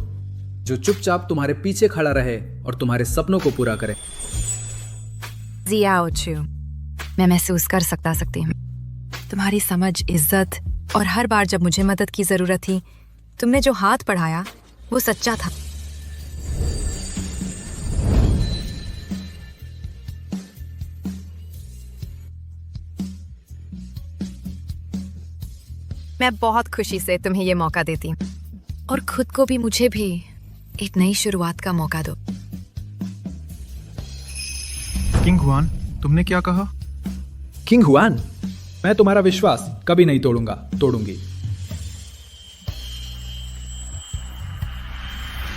जो चुपचाप तुम्हारे पीछे खड़ा रहे और तुम्हारे सपनों को पूरा करे।
जियाओचू, मैं महसूस कर सकती हूँ तुम्हारी समझ, इज्जत, और हर बार जब मुझे मदद की जरूरत थी तुमने जो हाथ बढ़ाया वो सच्चा था। मैं बहुत खुशी से तुम्हें ये मौका देती हूँ और खुद को भी, मुझे भी एक नई शुरुआत का मौका दो।
किंग हुआन, तुमने क्या कहा?
किंग हुआन, मैं तुम्हारा विश्वास कभी नहीं तोड़ूंगी।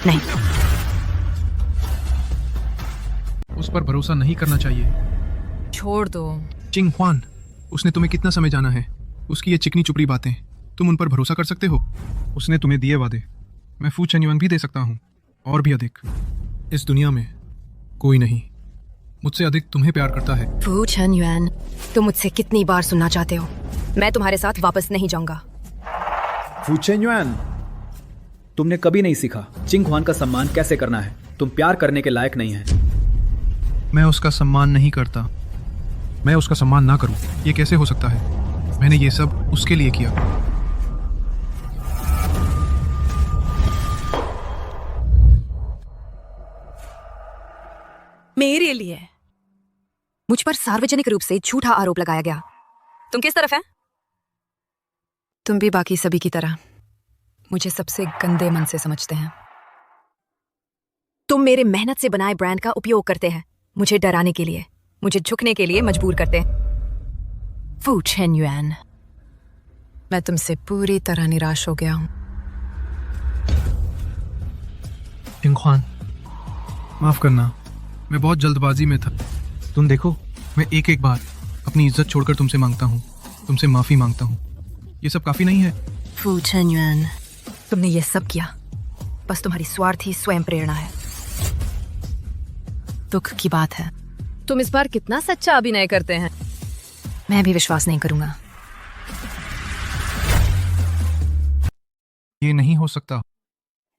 नहीं,
उस पर भरोसा नहीं करना चाहिए।
छोड़ दो।
चिंग हुआन, उसने तुम्हें कितना समय जाना है? उसकी ये चिकनी चुपड़ी बातें, तुम उन पर भरोसा कर सकते हो? उसने तुम्हें दिए वादे मैं फू चेन्युआन भी दे सकता हूँ, और भी अधिक। इस दुनिया में कोई नहीं मुझसे अधिक तुम्हें प्यार करता है।
फू चेन्युआन, तुम मुझसे कितनी बार सुनना चाहते हो? मैं तुम्हारे साथ वापस नहीं जाऊंगा।
फू चेन्युआन, तुमने कभी नहीं सीखा चिंग हुआन का सम्मान कैसे करना है। तुम प्यार करने के लायक नहीं है।
मैं उसका सम्मान नहीं करता। मैं उसका सम्मान ना करूं, ये कैसे हो सकता है? मैंने ये सब उसके लिए किया।
मेरे लिए। मुझ पर सार्वजनिक रूप से झूठा आरोप लगाया गया। तुम किस तरफ है? तुम भी बाकी सभी की तरह मुझे सबसे गंदे मन से समझते हैं। तुम मेरे मेहनत से बनाए ब्रांड का उपयोग करते हैं, मुझे डराने के लिए, मुझे झुकने के लिए मजबूर करते हैं। फू चेन्युआन, मैं तुमसे पूरी तरह निराश हो गया हूं।
चिंग हुआन, माफ करना, मैं बहुत जल्दबाजी में था। तुम देखो, मैं एक एक बार अपनी इज्जत छोड़कर तुमसे मांगता हूँ, तुमसे माफी मांगता हूँ। ये सब काफी नहीं है?
फू चेन्युआन, तुमने ये सब किया बस तुम्हारी स्वार्थी स्वयं प्रेरणा है। दुख की बात है। तुम इस बार कितना सच्चा अभिनय करते हैं। मैं भी विश्वास नहीं करूंगा।
ये नहीं हो सकता।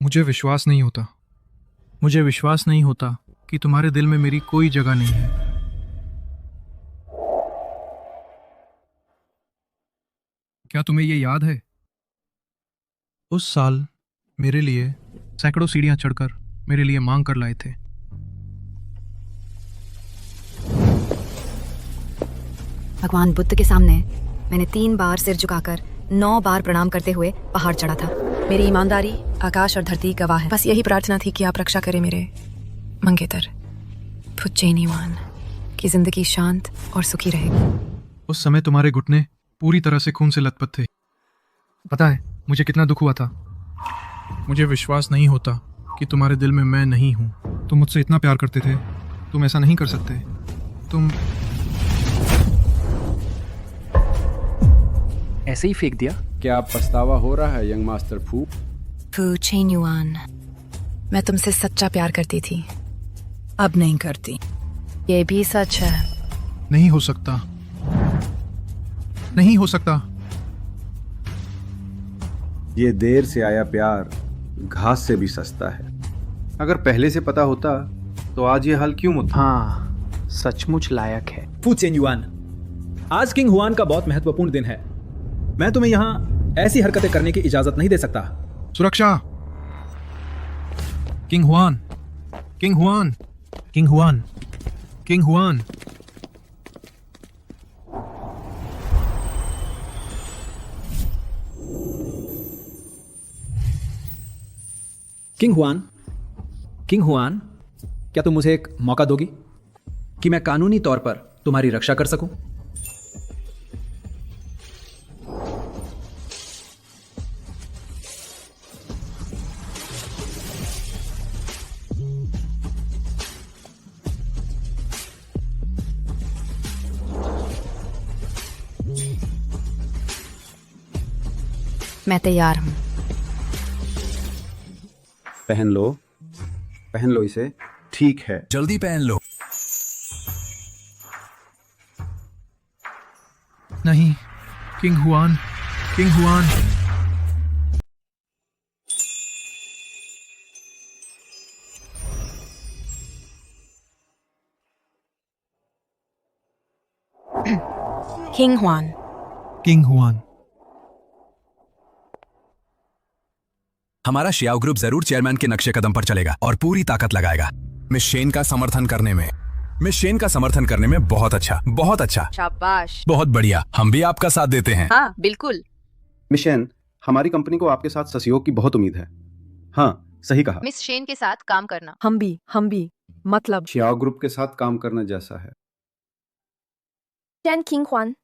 मुझे विश्वास नहीं होता। मुझे विश्वास नहीं होता कि तुम्हारे दिल में मेरी कोई जगह नहीं है। क्या तुम्हें ये याद है? उस साल मेरे लिए सैकड़ों सीढ़ियां चढ़कर मेरे लिए मांग कर लाए थे।
भगवान बुद्ध के सामने मैंने 3 बार सिर झुकाकर 9 बार प्रणाम करते हुए पहाड़ चढ़ा था। मेरी ईमानदारी आकाश और धरती गवाह है। बस यही प्रार्थना थी कि आप रक्षा करें मेरे मंगेतर फू चेन्युआन की जिंदगी शांत और सुखी रहे।
उस समय तुम्हारे घुटने पूरी तरह से खून से लथपथ थे। पता है मुझे कितना दुख हुआ था। मुझे विश्वास नहीं होता कि तुम्हारे दिल में मैं नहीं हूं। तुम मुझसे इतना प्यार करते थे, तुम ऐसा नहीं कर सकते। तुम
ऐसे ही फेंक दिया?
क्या पछतावा हो रहा है यंग मास्टर फू?
फू चेन्युआन, मैं तुमसे सच्चा प्यार करती थी, अब नहीं करती। ये भी सच है।
नहीं हो सकता, नहीं हो सकता।
ये देर से आया प्यार घास से भी सस्ता है। अगर पहले से पता होता तो आज ये हाल क्यों मुद्दा?
हाँ, सचमुच लायक है।
फू चेन्युआन, आज किंग हुआन का बहुत महत्वपूर्ण दिन है। मैं तुम्हें यहाँ ऐसी हरकतें करने की इजाजत नहीं दे सकता।
सुरक्षा! King Hwan, king Hwan, king Hwan, king Hwan.
King Hwan, king Hwan, क्या तुम मुझे एक मौका दोगी कि मैं कानूनी तौर पर तुम्हारी रक्षा कर सकूं?
मैं तैयार हूं।
पहन लो इसे। ठीक है,
जल्दी पहन लो।
नहीं, king Hwan, king Hwan.
King Hwan,
king Hwan.
हमारा शियाओ ग्रुप जरूर चेयरमैन के नक्शे कदम पर चलेगा और पूरी ताकत लगाएगा मिस शेन का समर्थन करने में। बहुत अच्छा।
शाबाश।
बहुत बढ़िया, हम भी आपका साथ देते हैं।
हाँ बिल्कुल।
मिस शेन, हमारी कंपनी को आपके साथ सहयोग की बहुत उम्मीद है। हाँ, सही कहा।
मिस शेन के साथ काम करना।
हम भी मतलब
शियाओ ग्रुप के साथ काम करने जैसा है।
शेन किंग हुआन,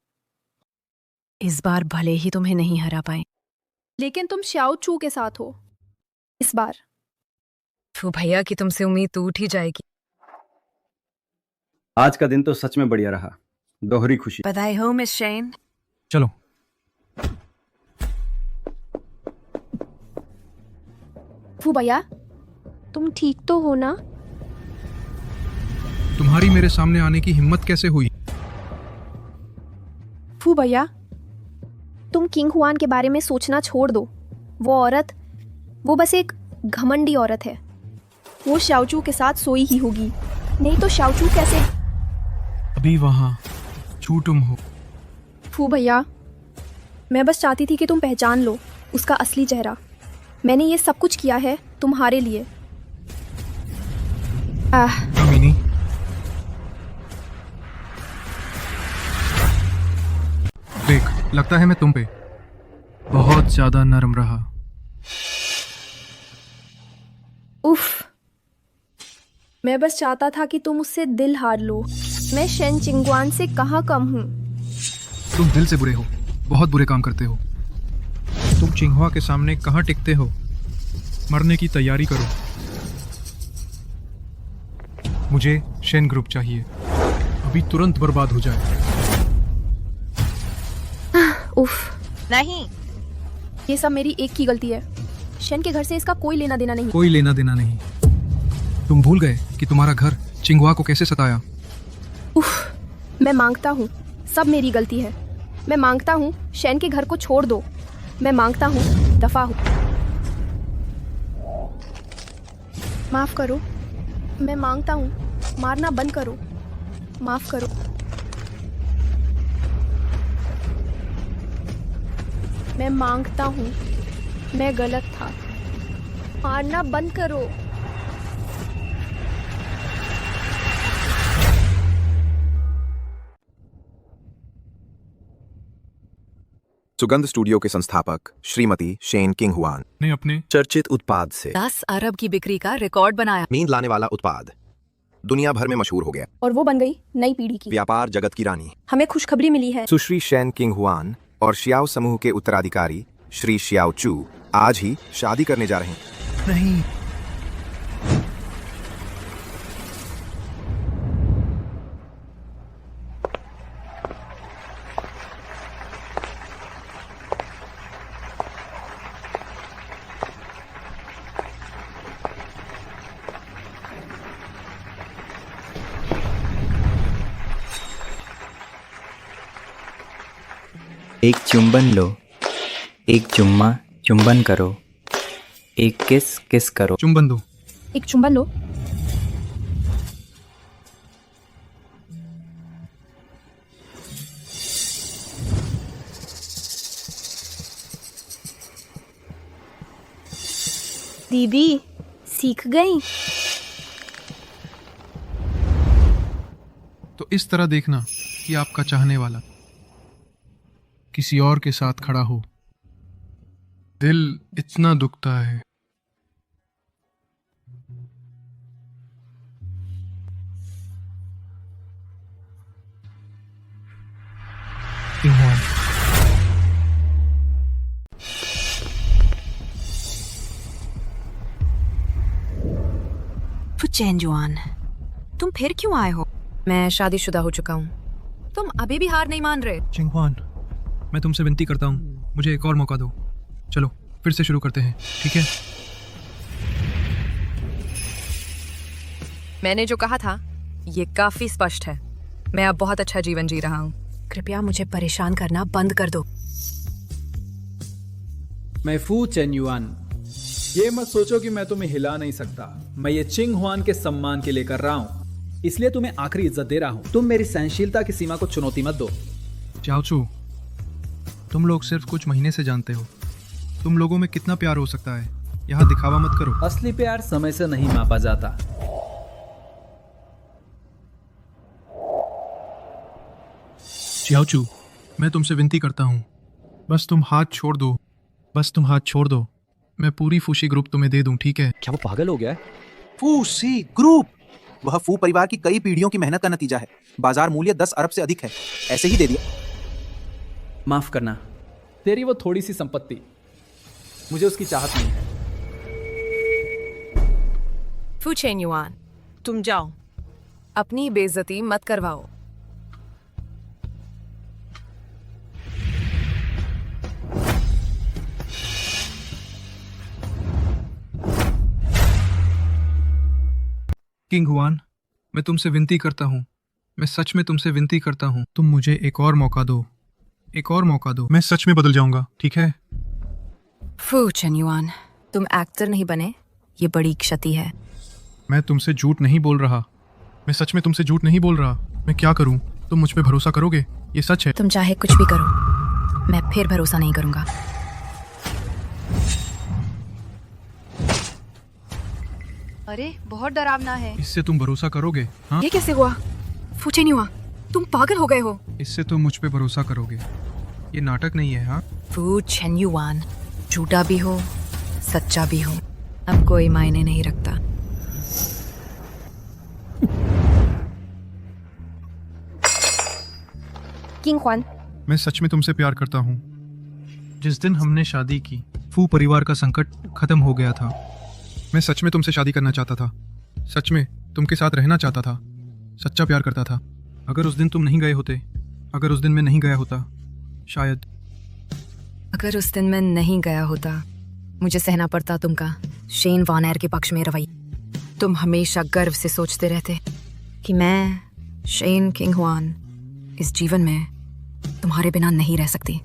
इस बार भले ही तुम्हें नहीं हरा पाए,
लेकिन तुम श्याओ चू के साथ हो इस बार।
फू भैया की तुमसे उम्मीद टूट ही जाएगी।
आज का दिन तो सच में बढ़िया रहा, दोहरी खुशी।
बधाई हो मिस शेन।
चलो।
फू भैया, तुम ठीक तो हो ना?
तुम्हारी मेरे सामने आने की हिम्मत कैसे हुई?
फू भैया, तुम किंग हुआन के बारे में सोचना छोड़ दो। वो औरत, वो बस एक घमंडी औरत है। वो शाओचू के साथ सोई ही होगी, नहीं तो शाओचू कैसे?
अभी वहाँ चू तुम हो।
फू भैया, मैं बस चाहती थी कि तुम पहचान लो उसका असली चेहरा। मैंने ये सब कुछ किया है तुम्हारे लिए।
अमीनी, देख, लगता है मैं तुम पे बहुत ज्यादा नरम रहा।
उफ, मैं बस चाहता था कि तुम उससे दिल हार लो। मैं शेन चिंगवान से कहाँ कम हूँ।
तुम दिल से बुरे हो, बहुत बुरे काम करते हो। तुम चिंगहुआ के सामने कहाँ टिकते हो? मरने की तैयारी करो। मुझे शेन ग्रुप चाहिए, अभी तुरंत बर्बाद हो जाए।
उफ,
नहीं,
ये सब मेरी एक की गलती है। शेन के घर से इसका कोई लेना देना नहीं।
कोई लेना देना नहीं। तुम भूल गए कि तुम्हारा घर चिंगहुआ को कैसे सताया।
उफ, मैं मांगता हूँ, सब मेरी गलती है। मैं मांगता हूँ शेन के घर को छोड़ दो। मैं मांगता हूँ दफा हो। माफ करो, मैं मांगता हूँ, मारना बंद करो। माफ करो। मैं मांगता हूँ, मैं गलत था। मारना बंद करो।
सुगंध स्टूडियो के संस्थापक श्रीमती शेन किंग हुआन
ने अपने
चर्चित उत्पाद से
10 अरब की बिक्री का रिकॉर्ड बनाया।
नींद लाने वाला उत्पाद दुनिया भर में मशहूर हो गया
और वो बन गई नई पीढ़ी की
व्यापार जगत की रानी।
हमें खुशखबरी मिली है।
सुश्री शेन किंग हुआन और शियाओ समूह के उत्तराधिकारी श्री शियाओ चू आज ही शादी करने जा रहे हैं।
नहीं,
एक चुंबन लो, एक चुम्मा चुंबन करो, एक किस किस करो।
चुंबन दो।
एक चुंबन लो। दीदी सीख गई।
तो इस तरह देखना कि आपका चाहने वाला किसी और के साथ खड़ा हो। दिल इतना दुखता है।
चेंजुआन, तुम फिर क्यों आए हो? मैं शादीशुदा हो चुका हूँ। तुम अभी भी हार नहीं मान रहे।
चिंगहुआन, मैं तुमसे विनती करता हूँ, मुझे एक और मौका दो। चलो फिर से शुरू करते हैं, ठीक है?
मैंने जो कहा था ये काफी स्पष्ट है। मैं अब बहुत अच्छा जीवन जी रहा हूँ। कृपया मुझे परेशान करना बंद कर दो।
मैं फू चेन्युआन, ये मत सोचो कि मैं तुम्हें हिला नहीं सकता। मैं ये चिंग हुआन के सम्मान के लिए कर रहा हूँ, इसलिए तुम्हें आखिरी इज्जत दे रहा हूँ। तुम मेरी सहनशीलता की सीमा को चुनौती मत दो।
चाओचू, तुम लोग सिर्फ कुछ महीने से जानते हो, तुम लोगों में कितना प्यार हो सकता है। यहाँ दिखावा मत करो।
असली प्यार समय से नहीं मापा जाता।
चियाओचू, मैं तुमसे विनती करता हूँ, बस तुम हाथ छोड़ दो, बस तुम हाथ छोड़ दो। मैं पूरी फूशी ग्रुप तुम्हें दे दूं, ठीक है?
क्या वो पागल हो गया है?
फूसी ग्रुप, वह फू परिवार की कई पीढ़ियों की मेहनत का नतीजा है। बाजार मूल्य 10 अरब से अधिक है, ऐसे ही दे दिया।
माफ करना, तेरी वो थोड़ी सी संपत्ति, मुझे उसकी चाहत नहीं है।
फू चेन युआन, तुम जाओ, अपनी बेइज्जती मत करवाओ।
किंग हुआन, मैं तुमसे विनती करता हूँ, मैं सच में तुमसे विनती करता हूँ, तुम मुझे एक और मौका दो, एक और मौका दो। मैं सच में बदल जाऊंगा, ठीक है?
फू चेन युआन, तुम एक्टर नहीं बने, ये बड़ी क्षति है।
मैं तुमसे झूठ नहीं बोल रहा, मैं सच में तुमसे झूठ नहीं बोल रहा। मैं क्या करूँ? तुम मुझ पे भरोसा करोगे? ये सच है।
तुम चाहे कुछ भी करो, मैं फिर भरोसा नहीं करूंगा।
अरे बहुत डरावना है।
इससे तुम भरोसा करोगे? हाँ,
ये कैसे हुआ? फू चेन युआन, तुम पागल हो गए हो।
इससे तुम मुझ पे भरोसा करोगे। ये नाटक नहीं है। हाँ,
फू चेन युआन, झूठा भी हो सच्चा भी हो, अब कोई मायने नहीं रखता।
किंग ख्वान,
मैं सच में तुमसे प्यार करता हूँ। जिस दिन हमने शादी की, फू परिवार का संकट खत्म हो गया था। मैं सच में तुमसे शादी करना चाहता था, सच में तुमके साथ रहना चाहता था, सच्चा प्यार करता था। अगर उस दिन तुम नहीं गए होते, अगर उस दिन मैं नहीं गया होता, शायद।
अगर उस दिन मैं नहीं गया होता, मुझे सहना पड़ता तुमका शेन वानर के पक्ष में रवैया। तुम हमेशा गर्व से सोचते रहते कि मैं शेन किंग हुआन इस जीवन में तुम्हारे बिना नहीं रह सकती,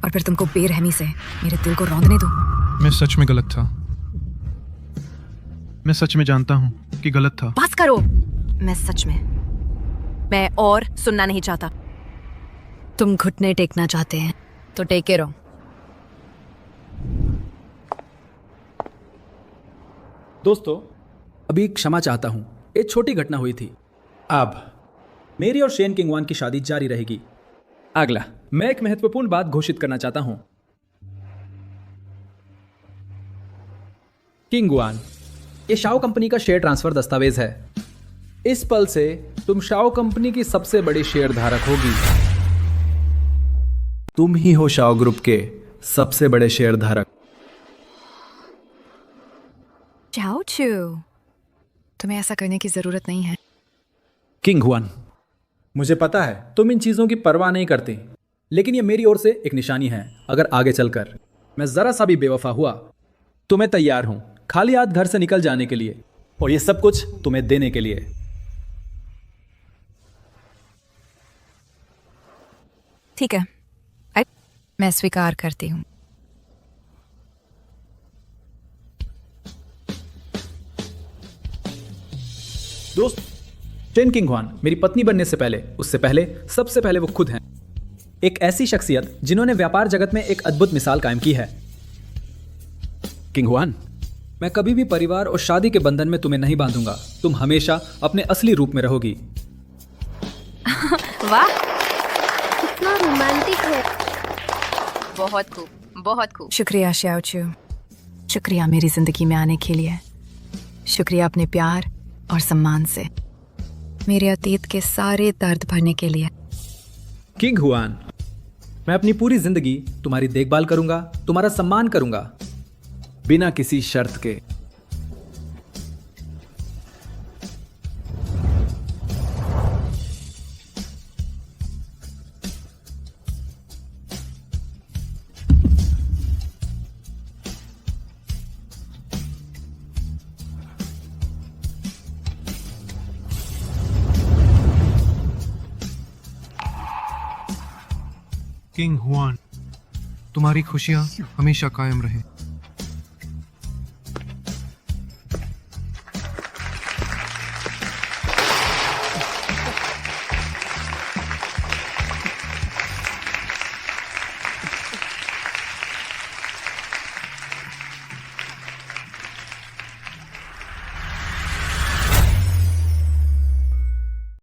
और फिर तुमको बेरहमी से मेरे दिल को रौंदने दो।
मैं सच में गलत था, मैं सच में जानता हूँ कि गलत था।
बस करो, मैं सच में, मैं और सुनना नहीं चाहता। तुम घुटने टेकना चाहते हैं तो टेके रहो।
दोस्तों, अभी क्षमा चाहता हूं, एक छोटी घटना हुई थी। अब मेरी और शेन किंगवान की शादी जारी रहेगी। अगला, मैं एक महत्वपूर्ण बात घोषित करना चाहता हूं। किंगवान, ये शाओ कंपनी का शेयर ट्रांसफर दस्तावेज है। इस पल से तुम शाओ कंपनी की सबसे बड़ी शेयर धारक होगी। तुम ही हो शाओ ग्रुप के सबसे बड़े शेयर धारक।
चाओ चू, तुम्हें ऐसा करने की जरूरत नहीं है।
किंग हुआन, मुझे पता है तुम इन चीजों की परवाह नहीं करती, लेकिन ये मेरी ओर से एक निशानी है। अगर आगे चलकर मैं जरा सा भी बेवफा हुआ तो मैं तैयार हूं खाली हाथ घर से निकल जाने के लिए, और ये सब कुछ तुम्हें देने के लिए।
ठीक है, मैं स्वीकार करती हूँ।
दोस्त, शेन किंगवान मेरी पत्नी बनने से पहले, उससे पहले, सबसे पहले वो खुद हैं। एक ऐसी शख्सियत जिन्होंने व्यापार जगत में एक अद्भुत मिसाल कायम की है। किंगवान, मैं कभी भी परिवार और शादी के बंधन में तुम्हें नहीं बांधूंगा। तुम हमेशा अपने असली रूप में रहोगी।
वाह, कितना रोमांटिक है। बहुत खूब, बहुत खूब।
शुक्रिया श्याओचू, शुक्रिया मेरी जिंदगी में आने के लिए, शुक्रिया अपने प्यार और सम्मान से मेरे अतीत के सारे दर्द भरने के लिए।
किंग हुआन, मैं अपनी पूरी जिंदगी तुम्हारी देखभाल करूंगा, तुम्हारा सम्मान करूंगा, बिना किसी शर्त के।
किंग हुआन, तुम्हारी खुशियां हमेशा कायम रहे।